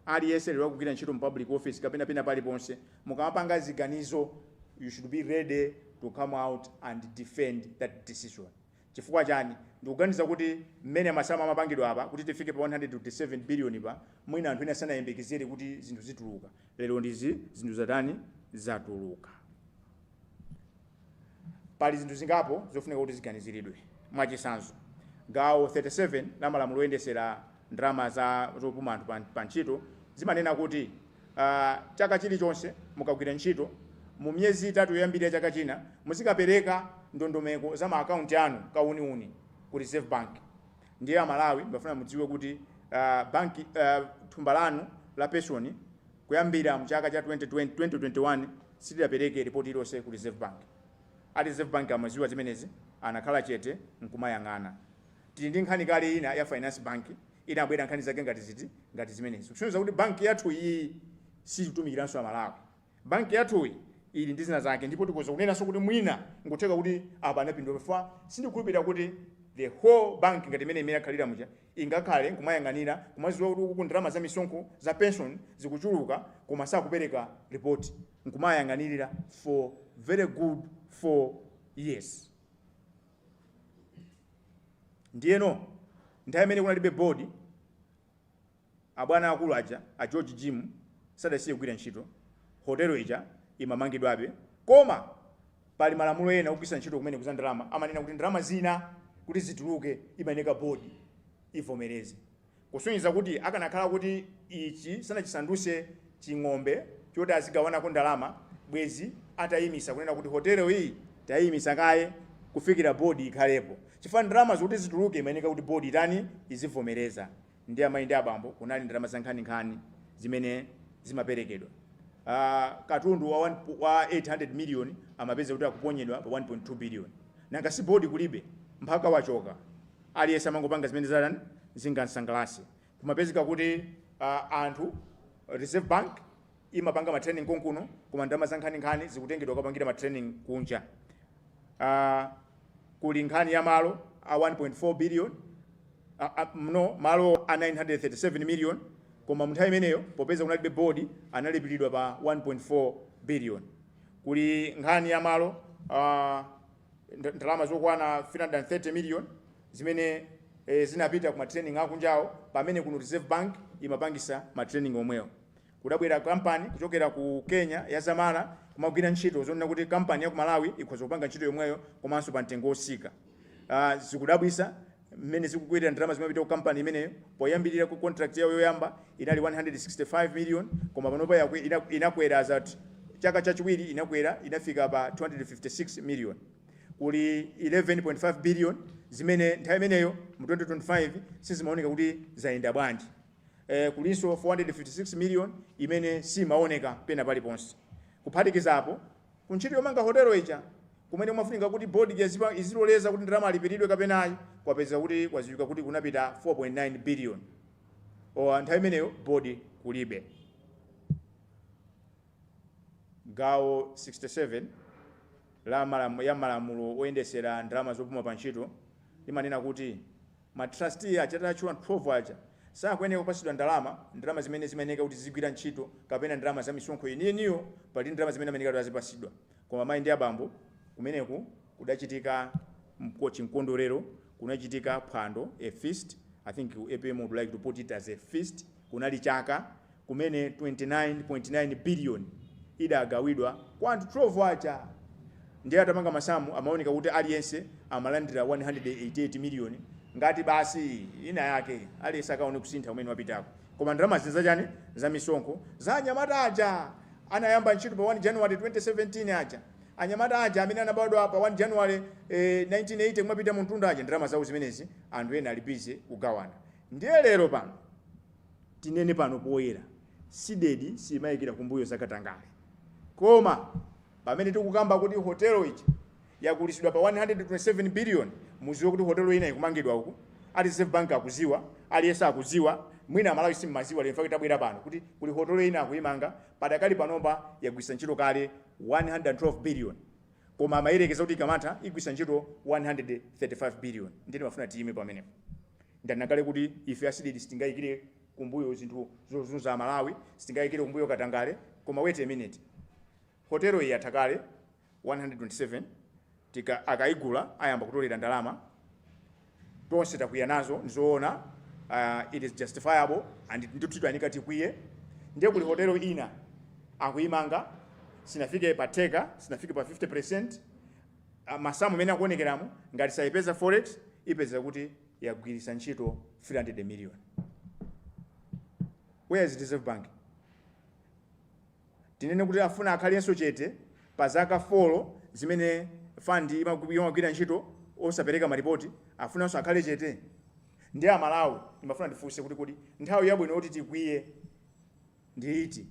Aliyense lero akugwira ntchito mu public office kapena paliponse, mukamapanga ziganizo, you should be ready to come out and defend that decision. Chifukwa chani? Ndikuganiza kuti mmene masamu amapangidwa apa kuti tifike pa 127 billion pa, mwina anthu ena sanayembekezere kuti zinthu zituluka. Lero ndizi zinthu zatani zatuluka. Pali zinthu zingapo zofunika kuti ziganiziridwe. Mwachisanzo, gawo 37 la malamulo oyendesera ndalama zopuma anthu pa ntchito zimanena kuti chaka chilichonse mukagwira ntchito mu myezi 3 yoyambirira chaka china muzikapereka ndondomeko za maakaunti anu kauniuni ku Reserve Bank. Ndiye Amalawi ndifuna mudziwe kuti banki thumba lanu la pension kuyambira mu chaka cha 2021 silidapereke report ilonse ku Reserve Bank. A Reserve Bank amaziwa zimenezi, anakhala chete nkumayang'ana. Tili ndi nkhani kale ina ya Finance Bank inabwera nkhani zake ngati zimenezi. Kusonyeza kuti banki yathu iyi situmikiranso Amalawi. Banki yathu ili ndi zina zake, ndipo tikoza kunenanso kuti mwina ngotheka kuti apa anapindula fa sindikhulupirira kuti the whole bank ngati imene yakhalira muja ingakhale nkumayang'anira kumaziwa kuti ndalama za misonkho za pension zikuchuluka koma sakupereka report, nkumayang'anirira for very good 4 years. Ndiyeno nthawi imene kunalibe board, abwana akulu aja a George Jim sadasiye kugwira ntchito, hotelo ija imamangidwabe, koma pali malamulo ena ogwisa ntchito kumene kuza ndalama amanena kuti ndalama zina kuti zituluke imayeneka board ivomereze. Kusonyeza kuti akanakhala kuti ichi sanachisanduse ching'ombe choti azigawanako ndalama, bwezi atayimisa kunena kuti hotelo iyi tayimisa kaye kufikira board ikhalepo. Chifukwa ndalama zokuti zituluke imayeneka kuti board itani izivomereza. Ndi amayi ndi abambo kunali ndalama za nkhani zimene zimaperekedwa. Katundu wa 800 million amapeza kuti akuponyedwa pa 1.2 billion. Nanga si board kulibe mpaka wachoka. Aliyense amangopanga zimene zatani zingasangalatse. Kumapezeka kuti anthu Reserve Bank imapanga ma training konkuno, koma ndalama za nkhani zikutengedwa kupangira ma training kunja. Kuli nkhani ya malo a 1.4 billion, malo a 937 million, koma munthawi imeneyo popeza kunalibe board analipiridwa pa 1.4 billion. Kuli nkhani ya malo ndalama zokwana 330 million zimene zinapita ku ma training akunjawo, pamene kuno Reserve Bank imapangisa ma training omwewo. Kudabwera company kuchokera ku Kenya ya Zamara kumagwira ntchito zonena kuti company ya ku Malawi ikhoza kupanga ntchito yomweyo komanso pa mtengo osika. Zikudabwisa mmene zikugwira ndalama zimapita ku company imeneyo, poyambirira ku contract yawo yoyamba inali 165 million, koma panopa inakwera azati chaka chachiwiri inakwera inafika pa 256 million. Kuli 11.5 billion zimene nthawi imeneyo mu 2025 sizimaoneka kuti zayenda bwanji. Kulinso 456 million imene simaoneka pena paliponse. Kuphatikizapo kuntchito yomanga hotelo ija kumene kumafunika kuti board iziloleza kuti ndalama alipiridwe kapenayi, kwapeza kuti kwaziwika kuti kunapita 4.9 billion. Nthawi imeneyo board kulibe. Gawo 67 ya malamulo oyendesera ndalama zopuma pa ntchito limanena kuti ma trustee achatachula 12 aja sakuyeneka kupasidwa ndalama zimene zimayeneka kuti zigwira ntchito kapena ndalama za misonkho yeniyeniyo, pali ndalama zimene ameneka kuti azipasidwa. Koma mayi ndi abambo kumeneku kudachitika mkondwerero, kunachitika phwando, a feast. I think APM would like to put it as a feast. Kunali chaka kumene 29.9 billion idagawidwa kwa anthu 12 aja. Ndiye atamanga masamu amaoneka kuti aliyense amalandira 188 million, ngati basi ina yake aliyense akaone kusintha umene wapitako. Koma ndalama zinza chani za misonkho za anyamata aja anayamba ntchito pa 1 January 2017 aja anyamata aja amene anabadwa pa 1 January 1980 kumapita mu mtunda aja ndalama zawo zimenezi anthu ena ali busy kugawana. Ndiye lero pano tinene pano poyera Cdedi simayikira kumbuyo zakatangale, koma pamene tikukamba kuti hotelo ichi yakulisidwa pa 127 billion, muziwe kuti hotelo ina ikumangidwa uku, ali Reserve Bank akuziwa, aliyesa akuziwa, mwina Malawi simmaziwa lero fakita bwera pano kuti kuli hotelo ina akuyimanga padakali panomba yagwisa ntchito kale 112 billion, koma amayerekeza kuti ikamata igwisa ntchito 135 billion. Ndine mafuna tiyime pamenepo. Ndanakale kuti ife Cdedi sitingayikire kumbuyo zinthu zozunza Malawi, sitingayikire kumbuyo katangale, koma wait a minute. Hotelo iyi yatakale 127 akaigula ayamba kutolera ndalama tonse takwiya nazo nzoona, it is justifiable and ndithu anika tikwiye. Ndiye kuli hotelo ina akuyimanga sinafike pa teka, sinafike pa 50%, masamu mene akuonekeramo ngati sayipeza forex ipeza kuti yagwirisa ntchito 300 million. Where is Reserve Bank? Tinene kuti afuna akhalenso chete pa zaka 4 zimene fund imagwira ntchito osapereka maripoti, afunanso akhale chete. Ndiye Amalawi imafuna ndifunse kuti kodi nthawi yabwino kuti tikwiye ndi iti,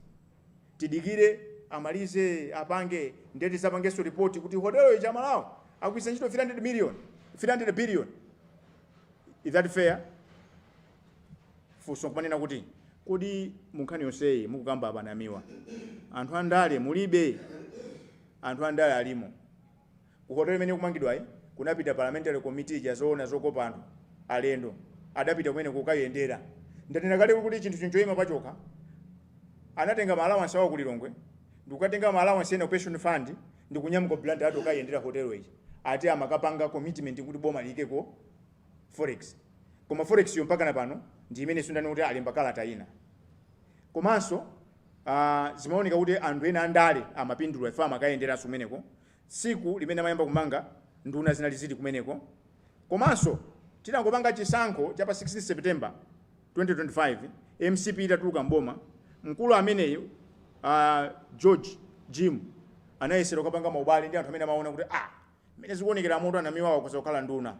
tidikire amalize apange ndeti sapangeso report kuti hotelo ya Malawi agwisa ntchito 300 billion. Is that fair? Funso kumanena kuti kodi munkhani yonseyi mukukamba abanamiwa anthu andale mulibe, anthu andale alimo ku hotelo imene kumangidwayi. Kunapita parliamentary committee jazoona zokopa anthu alendo adapita kumene kukayendera. Ndanena kale kuti chinthu chinchoyima pachoka anatenga allowance awo kulilongwe ndikukatenga allowance ena pension fund ndikunyamuka blanda ati ukayendera hotelo iyi ati amakapanga commitment kuti boma liyikeko forex, koma forex yo mpaka na pano ndi imene sundani kuti alemba kalata ina. Komanso zimaoneka kuti anthu ena andale amapindulwa ifa amakayendera sumeneko siku limene amayamba kumanga nduna zinali zili kumeneko. Komanso tinangopanga chisankho cha pa 16 September 2025 MCP itatuluka mboma, mkulu ameneyo George Jim anayesera kupanga maubale ndi anthu amene amaona kuti mene zikuonekera moto anamiwawo kuzokhala nduna,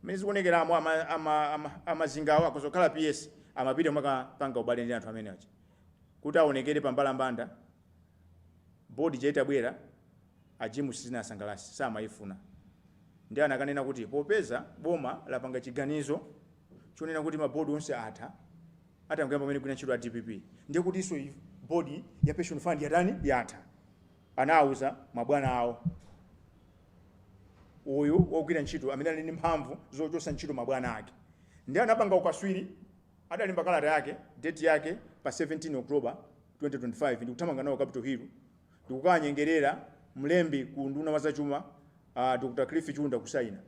mene zikuonekera amazingawo akuzokhala PS, amapita makapanga ubale ndi anthu amene achi kuti aonekere pambalambanda. Board jaita bwera ajimu sizina sangalasi samayifuna. Ndiye anakanena kuti popeza boma lapanga chiganizo chonena kuti mabodi onse atanguyamba pamene kuna ntchito ya DPP, ndiye kuti iso bodi ya pension fund yatani yatha. Anawuza mabwana awo uyu wogwira ntchito amene ali ndi mphamvu zochosa ntchito mabwana ake. Ndiye anapanga ukaswiri, adalemba kalata yake, date yake pa 17 October 2025 ndikuthamanga nawo Capitol Hill ndikukanyengerera mlembi ku nduna wa zachuma Dr. Cliff Chunda kusaina.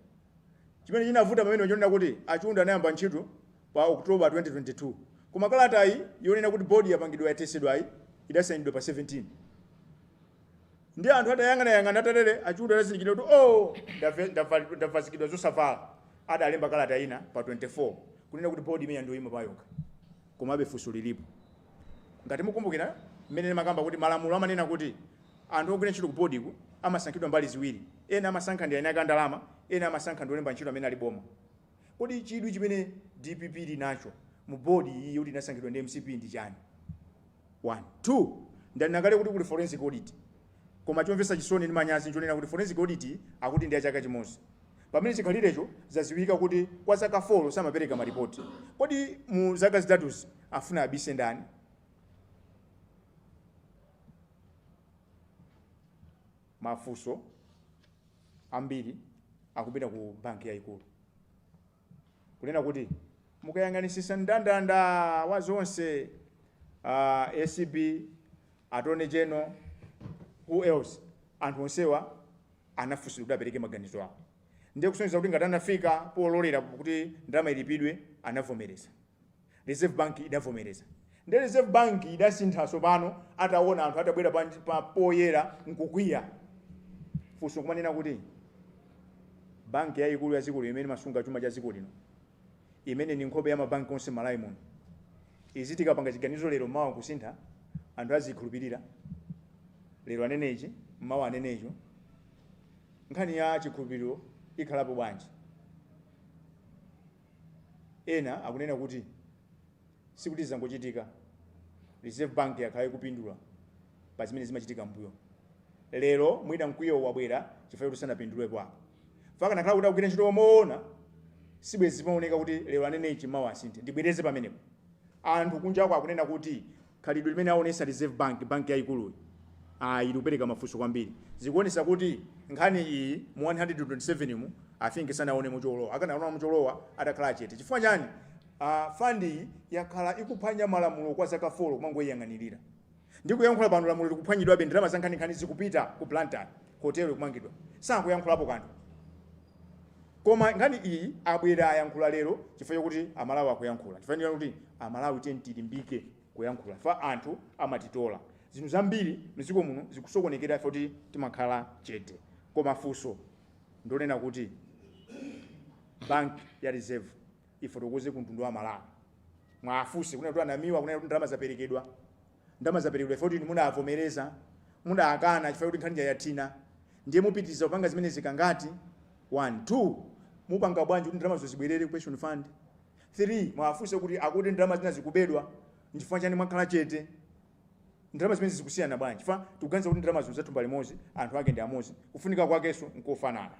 Chimene chinavuta pamene chonena kuti achunda anayamba ntchito pa October 2022. Koma kalata iyi yonena kuti bodi yapangidwa yatesedwa iyi idasainidwa pa 17. Ndiye anthu adayang'ana atalere achunda adazindikira kuti ndavazikidwa zosavala. Adalemba kalata ina pa 24 kunena kuti bodi imene ndio ima payoka. Komabe funso lilipo. Ngati mukumbukira mmene makamba kuti malamulo amanena kuti anthu ogwira ntchito ku bodi ku amasankhidwa mbali ziwiri, ena amasankha ndi anaka ndalama, ena amasankha ndi olemba ntchito amene ali boma. Kodi chidwi chimene DPP ili nacho mu bodi iyi yoti inasankhidwa ndi MCP ndi chani? 1 2 ndanakale kuti kuli forensic audit, koma chomvesa chisoni ndi manyazi nchonena kuti forensic audit akuti ndi achaka chimodzi. Pamene chikhalirecho zaziwika kuti kwa zaka 4 samapereka maripoti. Kodi mu zaka zitatuzi afuna abise ndani? Mafuso ambiri akupita ku banki ya ikulu kunena kuti mukayang'anisisa ndandanda wa zonse ACB, Attorney General, who else, anthu onsewa anafusidwa kuti apereke maganizo awo. Ndiye kusonyeza kuti ngati anafika pololera kuti ndalama ilipidwe anavomereza. Reserve Bank idavomereza. Ndiye Reserve Bank idasinthaso pano ataona anthu atabwera pa poyera nkukwiya. Funso kumanena kuti banki yayikulu ya zikulu imene masunga chuma cha zikulu lino imene ni nkhope ya mabanki onse Malawi muno izitika panga chiganizo lero mawa kusintha anthu azikhulupirira lero anenechi mmawa anenecho, nkhani ya chikhulupiriro ikhalapo bwanji. Ena akunena kuti sikuti zangochitika, Reserve Bank yakhala ikupindula pa zimene zimachitika mbuyo. Lero mwina mkwiyo wabwera chifukwa kuti sanapindulepo apo. Faka nakhala kuti akugwira ntchito moona, sibwezi zimaoneka kuti lero anenechi mmawa asinthe. Ndibwereze pamenepo. Anthu kunjako akunena kuti khalidwe limene aonesa Reserve Bank, banki yayikulu, ili kupereka mafunso kwambiri. Zikuonesa kuti nkhani iyi mu 127 mu I think sanaone mucholowa. Akanaona mucholowa adakhala chete. Chifukwa chani? Fund yakhala ikuphwanya malamulo kwa zaka 4 kumangoyang'anirira. Ndikuyankhula pano lamulo likuphwanyidwabe ndalama za nkhani zikupita ku Luntha, hotelo kumangidwa. Sankuyankhulapo kanthu. Koma nkhani iyi abwera ayankhula lero chifukwa kuti Amalawi akuyankhula. Chifukwa kuti Amalawi tilimbike kuyankhula. Fa anthu amatitola. Zinthu zambiri mziko muno zikusokonekera kuti timakhala chete. Koma funso ndonena kuti bank ya reserve ifotokoze kuntundu wa Malawi. Mwafunse kunena kuti anamiwa kunena kuti ndalama zaperekedwa. Ndalama zaperekedwa ifoti munavomereza, munakana chifukwa kuti nkhani yathina. Ndiye mupitiriza kupanga zimene zikangati. 1 2 mupanga bwanji kuti ndalama zozibwerere ku pension fund. 3 mwafunse kuti akuti ndalama zina zikubedwa nchifukwa chani mwakhala chete. Ndalama zimene zikusiyana bwanji. Chifukwa tikuganiza kuti ndalama zozathumba limodzi, anthu ake ndi amodzi. Kufunika kwakenso nkofanana.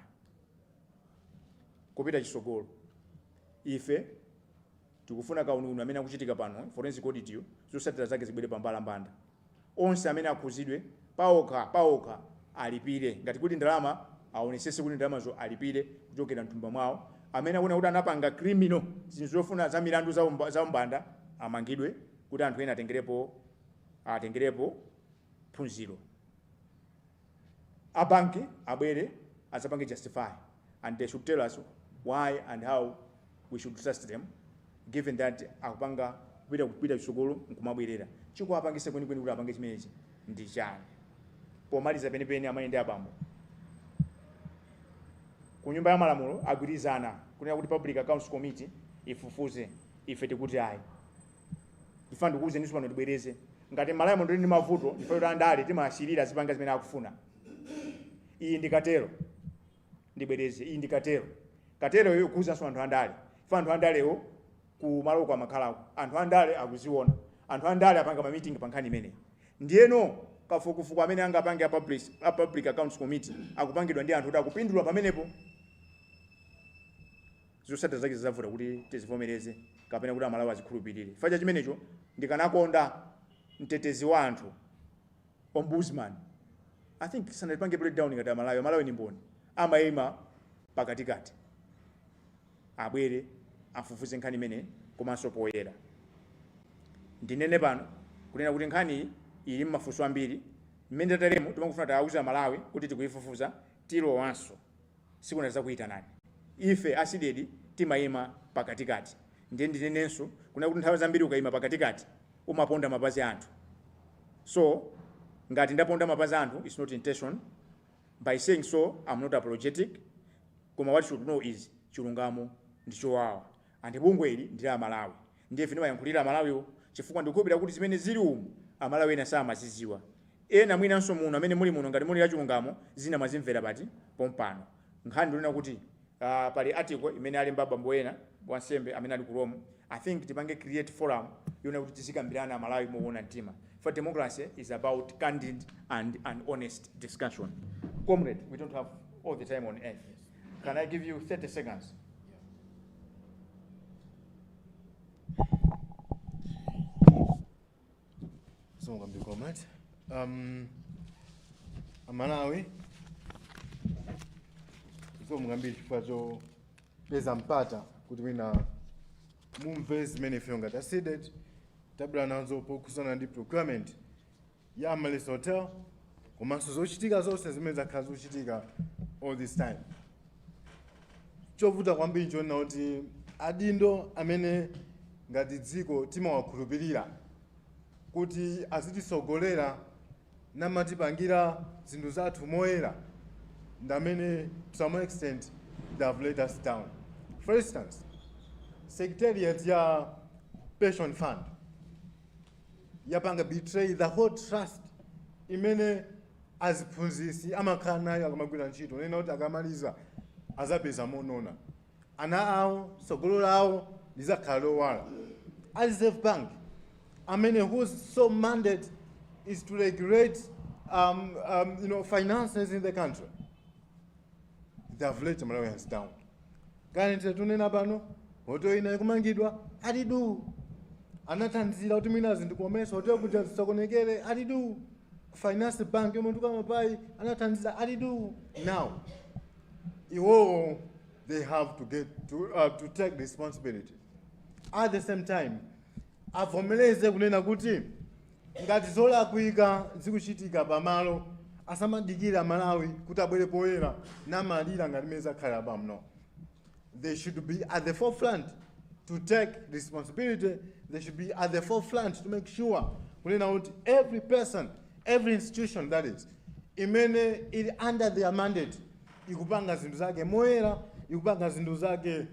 Kupita chisogolo. Ife tikufuna kaununu amene akuchitika pano, forensic audit yo, zosatira zake zibwere pambala mbanda. Onse amene akhuzidwe paokha alipire. Ngati kuti ndalama aonesese kuti ndalamazo alipire kuchokera mthumba mwawo. Amene akuona kuti anapanga criminal zinthu zofuna za milandu za mbanda amangidwe kuti anthu ena atengerepo phunziro. Abanki abwere azapange justify and they should tell us why and how we should trust them, given that akupanga kupita chisogolo nkumabwerera. Chiko apangise kweni kuti apange chimenechi ndi chani. Pomaliza penepene amayende abambo. Ku nyumba ya malamulo agwirizana kunena kuti Public Accounts Committee ifufuze ife tikuti ayi. Ifandi kuuze niso pano tibwereze. Ngati Malawi ndi mavuto ndife andale timashirira zipanga zimene akufuna. Iyi ndikatero. Ndibwereze iyi ndikatero. Katero yo kuuza so anthu andale. Ife anthu andalewo ku malo kwa makhalako. Anthu andale akuziona. Anthu andale apanga ma meeting pa nkhani imene. Ndiyeno kafukufuku amene angapange Public Accounts Committee akupangidwa ndi anthu kuti akupindula pamenepo. Zosatira zake zavuta kuti tizivomereze kapena kuti Amalawi azikhulupirire. Facha chimenecho ndikanakonda mtetezi wa anthu, ombudsman. I think sanalipange breakdown ngati Amalawi ni mboni. Amayima pakatikati. Abwere afufuze nkhani imene komanso poyera. Ndinene pano kunena kuti nkhani ili mafunso ambiri. Mmene tateremo timakufuna tawuza Malawi kuti tikuifufuza tilowanso. Sikunaweza kuita nani. Ife Cdedi timayima pakatikati. Ndinenenso kuna kuti nthawi zambiri ukayima pakatikati umaponda mapazi anthu. So ngati ndaponda mapazi anthu, it's not intention. By saying so, I'm not apologetic. Koma what you should know is chilungamo ndi chowawa. And bungwe ili ndi la Malawi. Ndiye fino yankulira Malawi chifukwa ndikubira kuti zimene zili umu Amalawi ena samaziziwa. Ena mwinanso muno amene muli muno ngati muli ya chilungamo zina mazimvera pati pompano. Nkhani ndinena kuti pali article imene ali mbabambo ena wansembe amene ali ku Rome. I think tipange create forum yona kuti tizikambirana Malawi muona mtima. For democracy is about candid and an honest discussion. Comrade, we don't have all the time on earth. Can I give you 30 seconds? So I'm going to comment. Amalawi. So mngambi chifukwa peza mpata kuti wina mumve zimene fionga tasided tabula nazo pokusana ndi procurement ya Amalis Hotel komanso zochitika zonse zimene zakhala zochitika all this time. Chovuta kwambiri nchona kuti adindo amene ngati dziko timawakhulupirira kuti azitisogolera namatipangira zinthu zathu moyera ndamene to some extent they have let us down. For instance, Secretariat ya pension fund yapanga betray the whole trust imene aziphunzisi amakhala nayo akamagwira ntchito nena kuti akamaliza azapeza monona ana awo tsogolo lawo lizakhala lowala. Reserve Bank whose sole mandate is to regulate finances in the country, they have let Malawians down. Kanite tunena pano hoto ina kumangidwa alidu anathandizira kuti mina zindikuomesa hoto kuja zisokonekere alidu finance bank yomuntu kama pai anathandizira alidu. Now they have to get to take responsibility. At the same time avomeleze kunena kuti ngati zolakwika zikuchitika pamalo asamadikira Malawi kuti abwere poyera namalira ngati meza khala pamno. They should be at the forefront to take responsibility. They should be at the forefront to make sure kunena kuti every person, every institution that is imene ili under their mandate ikupanga zinthu zake moyera, ikupanga zinthu zake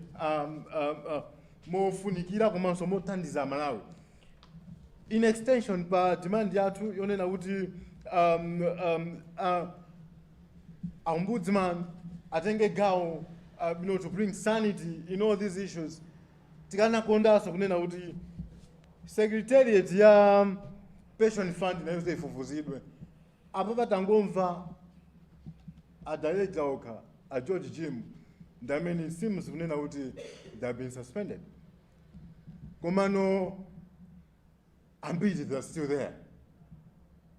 mofunikira komanso mothandiza Malawi. In extension pa demand yathu yonena kuti ombudsman atenge gawo to bring sanity in all these issues. Tikanakondaso kunena kuti secretariat ya pension fund nayo ifufuzidwe. Apa patangomva a director okha a George Jim ndamene seems kunena kuti they have been suspended. Komano ambiti they are still there.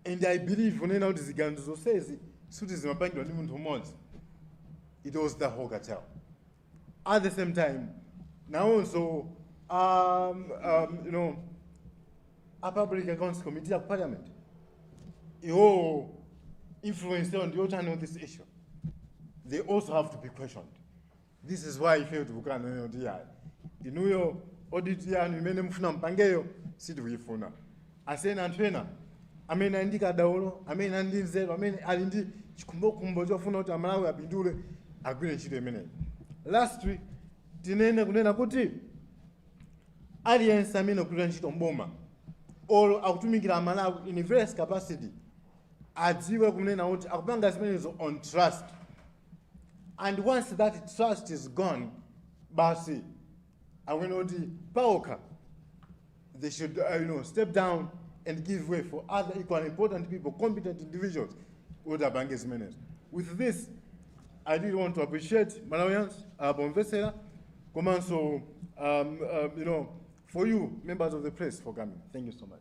And I believe kunena kuti zigandu zonsezi suti zimapangidwa ndi munthu umodzi. It was the whole cartel. At the same time, now also, a Public Accounts Committee of Parliament, influence on the channel on this issue. They also have to be questioned. This is why I failed to book an ODI. Inuyo audit ya nimene mfuna mpangeyo situ kuifuna. Asena antwena, amena ndika daulo, amena ndinzelo, amena alindi chikumbo chofuna kuti Malawi apindule agwire ntchito imene. Last week tinene kunena kuti aliyense amene akugwira ntchito mboma or akutumikira Malawi in various capacity adziwe kunena kuti akupanga zimenezo on trust, and once that trust is gone basi akwena kuti paokha they should step down and give way for other equally important people, competent individuals who apange zimenezo. With this, I really want to appreciate Malawians, Bonvesera, Komanso, for you, members of the press, for coming. Thank you so much.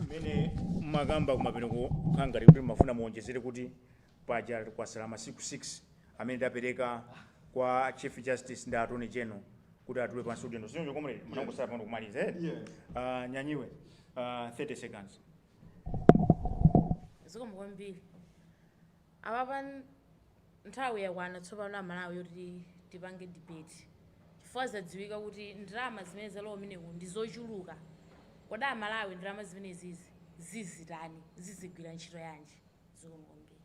Mene magamba kumapinoko kangari kuti mafuna muonjezere kuti paja kwa salama siku 6 amene ndapereka kwa Chief Justice ndi Attorney General kuti atule pa studio. Sinjo komwe munangosala pano kumaliza nyanyiwe 30 seconds. Zikomo kwambiri. Ababa nthawi yakwana tsopano Amalawi yoti tipange debate. Chifukwa zadziwika kuti ndalama zimene zalowa meneko ndi zochuluka. Kodi Amalawi ndalama zimenezi zizitani, zizigwira ntchito yanji. Zikomo kwambiri.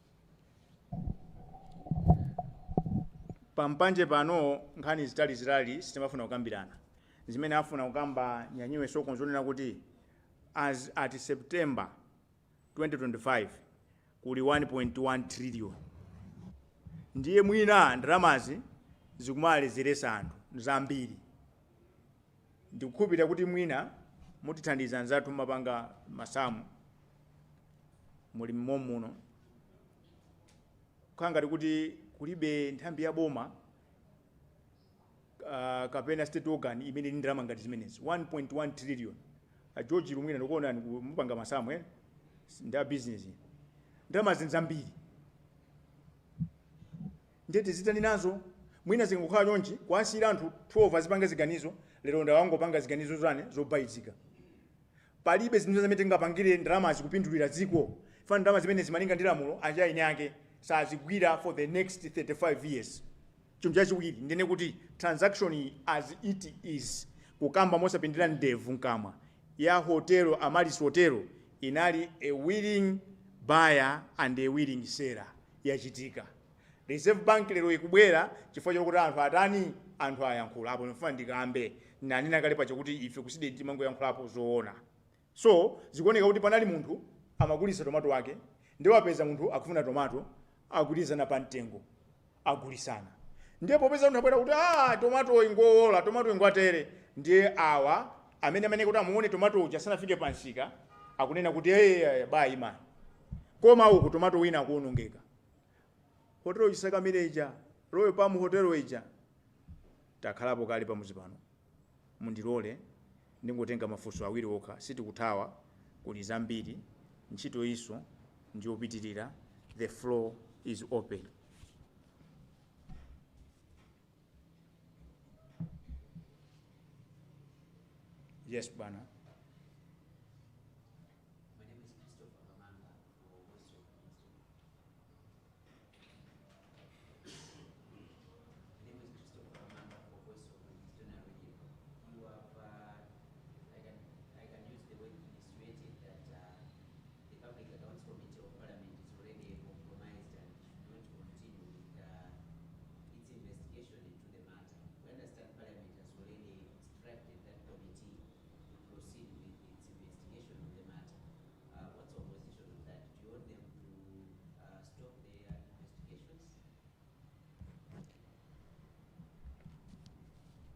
Pampanje pano nkhani zitali sitimafuna kukambirana. Zimene afuna kukamba nyanyiwe sokonzonena kuti as at September 2025 kuli 1.1 trillion. Ndiye mwina ndalamazi zikumalizeresa anthu zambiri. Ndikukhupira kuti mwina mutithandiza nzathu mapanga masamu muli muno kangati kuti kulibe nthambi ya boma kapena state organ imene ndi ndalama ngati zimenezi 1.1 trillion. A George Lumwina ndikuona mupanga masamu nda business ndalama zambiri. Ndete zitani nazo mwina zingokhala chonchi kwasira anthu 12 azipange ziganizo lero ndawangopanga ziganizo zane zobayizika. Palibe zinthu zamene tingapangire ndalama zikupindulira dziko. Fana ndalama zimene zimalinga ndi lamulo achaine ake sazigwira for the next 35 years. Chinthu chachiwiri ndene kuti transaction as it is kukamba mosapindira ndevu nkamwa ya hotelo Amalis Hotelo inali a willing buyer and a willing seller yachitika. Reserve Bank lero ikubwera chifukwa chokuti anthu atani anthu ayankhula apo nifuna ndikambe nani nakalepa chakuti ife kuside timango yankhulapo zoona. So zikuoneka kuti panali munthu amagulisa tomato wake ndiye wapeza munthu akufuna tomato agulizana pa mtengo agulisana, ndiye popeza munthu abwera kuti tomato ingowola, tomato ingwatere, ndiye awa amene kuti amuone tomato uja sanafike pa nsika akunena kuti bayi mani, koma uku tomato wina akuonongeka. Hotelo chisakamire ija, Royal Palm hotelo ija, takhalapo kali pamuzi pano, mundilole ndingotenga mafunso awiri okha, sitikuthawa kuli zambiri, ntchito iso ndiyopitirira. The floor is open. Yes, bana.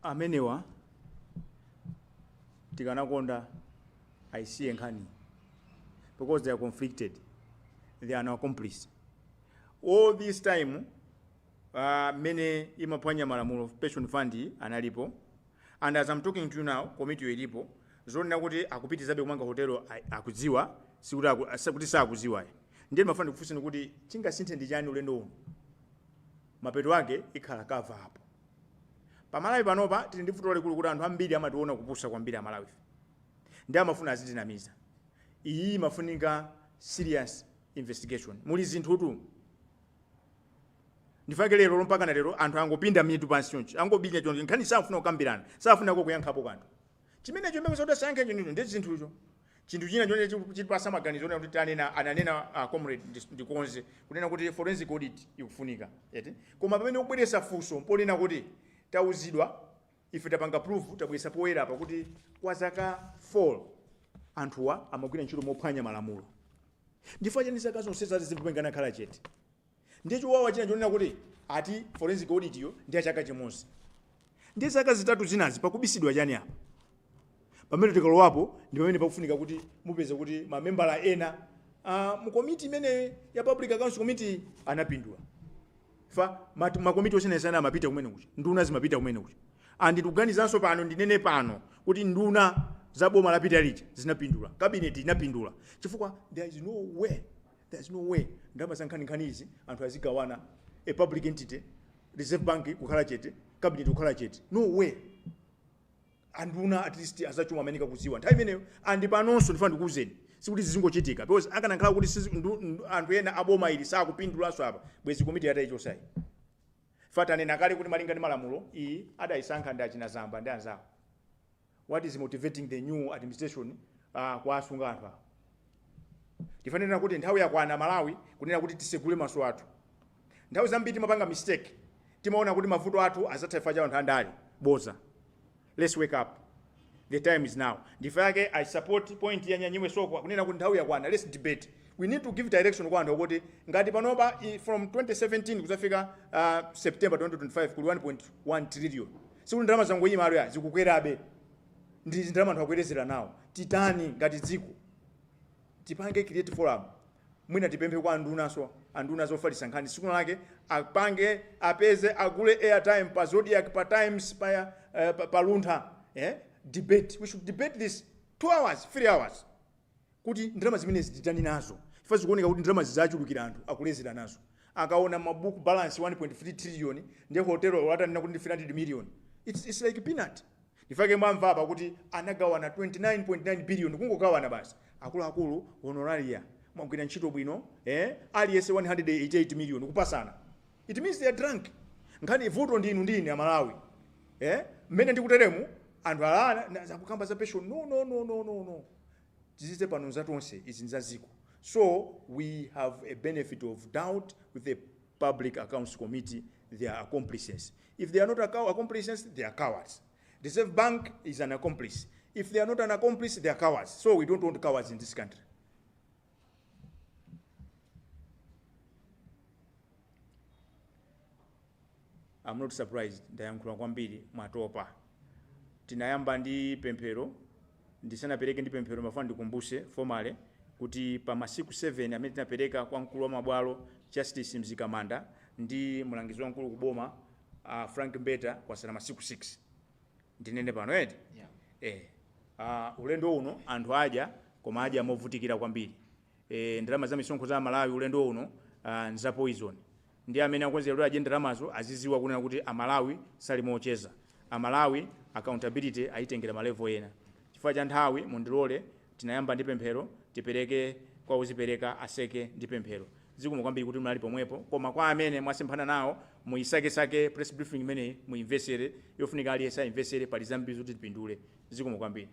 Amenewa tikanakonda aisiye nkhani because they are conflicted, they are now complice. All this time mene imaphwanya malamulo pension fund analipo, and as I'm talking to you now committee ilipo zonena kuti akupitizabe kumanga hotelo akudziwa sikuti sakudziwa, ndiye mafuna kufunsana kuti chingasinthe ndi chani ulendo uno, mapeto ake ikhala kava hapo. Pamalawi panopa tili ndi vuto likulu kuti anthu ambiri amationa kupusa kwambiri amalawi, ndi amafuna azitinamiza. Iyi imafunika serious investigation. Muli zinthutu ndifake lero mpaka na lero anthu angopinda mitu pansi chonchi, angobinya chonchi, nkhani safuna kukambirana, safuna kuyankhapo kanthu. Chimene chomwe kuti asayankhe chinthu ndi zinthucho. Chinthu china chonse chipasa maganizo kuti tanena ananena comrade ndikonze kunena kuti forensic audit ikufunika. Koma pamene ukubweresa funso mponena kuti tauzidwa ife tapanga proof tabwesa poera apa kuti kwa zaka 4 anthuwa amagwira ntchito mophwanya malamulo. Ndifo chani zaka zonse zati zimpengana khala chete. Ndiye chiwawa china chonena kuti ati forensic audit yo ndi chaka chimodzi. Ndiye zaka zitatu zinazi pakubisidwa chani apa. Pamene tikalowapo ndi pamene pakufunika kuti mupeze kuti mamembala ena mu committee imene ya public accounts committee anapindula. Fa makomiti osiyana amapita kumene kuchi, nduna zimapita kumene kuchi. Andi tuganizanso pano ndinene pano kuti nduna za boma lapita licha zinapindula, cabinet inapindula. Chifukwa there is no way ndaba sankhani izi anthu azigawana a public entity, reserve bank kukhala chete, cabinet kukhala chete. No way. Anduna at least azachuma ameneka kuziwa. Nthawi imeneyo andi panonso ndifuna ndikuuzeni sikuti zizingochitika because akanakhala kuti anthu ena aboma ili sakupindulanso apa bwezi komiti yata ichosai. Fatane nakale kuti malinga ndi malamulo iyi adayisankha ndi achinazamba ndi anzawo. What is motivating the new administration kwa asunga anthu awo? Tifanira kuti nthawi yakwana Malawi kunena kuti tisegule maso athu. Nthawi zambiri timapanga mistake, timaona kuti mavuto athu azatha cha anthu andali boza. Let's wake up. The time is now. Ndifake I support point ya Nyanyimwe Soko kunena kuti nthawi yakwana. Let's debate. We need to give direction kwa anthu kuti ngati panopa from 2017 kuzafika September 2025 kuli 1.1 trillion. Sikuti ndalama zangoyima alo zikukwerabe. Ndi ndalama anthu akwerezera nawo. Titani ngati dziko. Tipange create forum. Mwina tipemphe kwa anduna zofalisa nkhani siku lake apange apeze agule airtime pa Zodiac pa Times pa Luntha. Debate. We should debate this 2 hours, 3 hours. Kuti ndalama zimene zititani nazo. Ifazi kuoneka kuti ndalama zizachulukira anthu akulezera nazo. Akaona mabook balance 1.3 trillion ndiye hotelo watanena kuti 300 million. It's like peanut. Ifake mwamva apa kuti anagawana 29.9 billion kungogawana basi. Akulu honoraria mwagwira ntchito bwino aliyese 188 million kupasana. It means they are drunk. Nkhani vuto ndini Amalawi. Mmene ndikuteremu anthu alana zakukamba za pension. No. Tizite pano zatonse izi nzaziko. So we have a benefit of doubt with the Public Accounts Committee. They are accomplices. If they are not accomplices, they are cowards. The Reserve Bank is an accomplice. If they are not an accomplice, they are cowards. So we don't want cowards in this country. I'm not surprised, ndayankhula kwambiri mwatopa. Tinayamba ndi pemphero, ndisanapereke ndi pemphero mafuna ndikumbuse formally kuti pa masiku 7 amene tinapereka kwa mkulu wa mabwalo Justice Mzikamanda ndi mlangizi wa mkulu kuboma Frank Mbeta kwasala masiku 6. Ndinene pano eti? Yeah. Ulendo uno anthu aja koma aja movutikira kwambiri. Ndalama za misonkho za Malawi ulendo uno nza poison. Ndi amene akonzera agenda ndalamazo aziziwa kunena kuti Amalawi sali mocheza. Amalawi accountability aitengera malevel ena. Chifukwa cha nthawi mundilole tinayamba ndi pemphero tipereke kwa uzipereka aseke ndi pemphero. Zikomo kwambiri kuti mnali pomwepo koma kwa amene mwasemphana nawo muisake press briefing imene muinvestere yofunika aliyesa investere pali zambiri zoti tipindule. Zikomo kwambiri.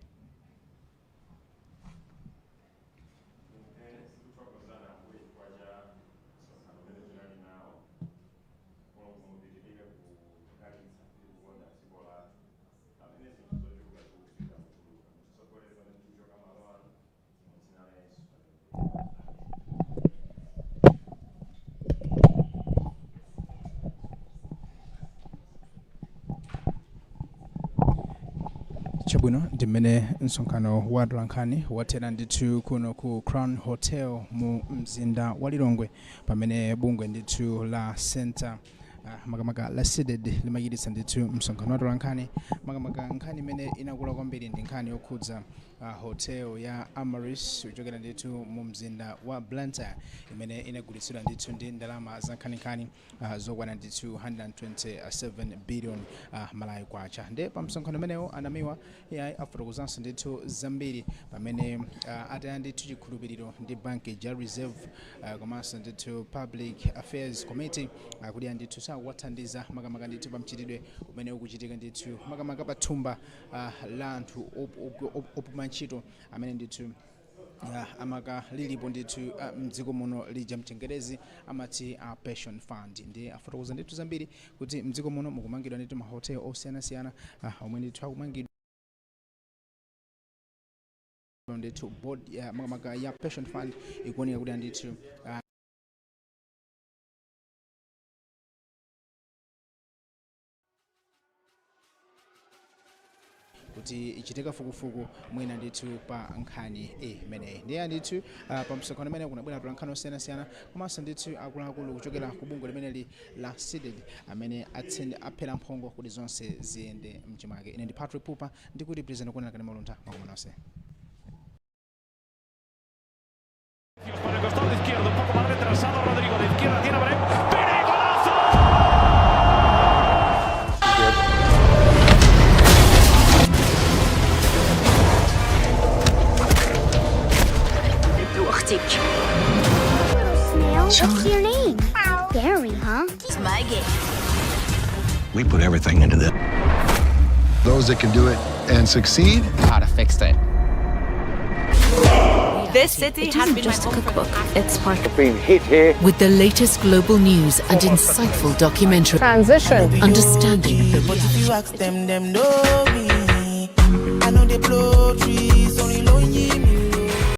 Chabwino ndimene msonkhano wa Dlankhani watera ndithu kuno ku Crown Hotel mu mzinda wa Lilongwe pamene bungwe ndithu la Center makamaka la Cdedi limayiditsa ndithu msonkhano wa Dlankhani makamaka nkhani imene inakula kwambiri ndi nkhani yokhudza hotel ya Amaris kuchokera ndithu mu mzinda wa Luntha imene inagulitsidwa ndithu ndi ndalama za nkhaninkhani zokwana ndithu 127 billion Malawi kwacha. Nde pa msonkhano umenewo anamiwa afotokozanso ndithu zambiri pamene ataya ndithu chikhulupiriro ndi banki ja reserve komanso ndithu public affairs committee kuti ndithu sakuwathandiza makamaka ndithu pa mchitidwe umene ukuchitika ndithu makamaka pa thumba la anthu opuma ntchito amene ndithu amaka lilipo ndithu mdziko muno lija mchengerezi amati pension fund. Ndi afotokoza ndithu zambiri kuti mdziko muno mukumangidwa ndithu mahotel osiyanasiyana omwe ndithu akumangidwa ndithu board makamaka ya pension fund ikuoneka kuti ndithu kuti ichitika fukufuku mwina ndithu pa nkhani imeneyi. Ndiye ndithu pa msonkhano umene kunabwera Dlankhani osiyanasiyana komanso ndithu akuluakulu kuchokera ku bungwe limeneli la Cdedi amene aphera mphongo kuti zonse ziyende mchimake. Ine ndi Patrick Pupa ndikuti president kunena kani Luntha makomano onse. Por el costado izquierdo, un poco más retrasado Rodrigo, de izquierda tiene Brem. What's your name? Gary, huh? It's my game. We put everything into this. Those that can do it and succeed. How to fix it. This city has been just a cookbook. It's part of Being hit here. with the latest global news and insightful documentary. Transition. Understanding. But if you ask them know me. I know they blow trees, only know ye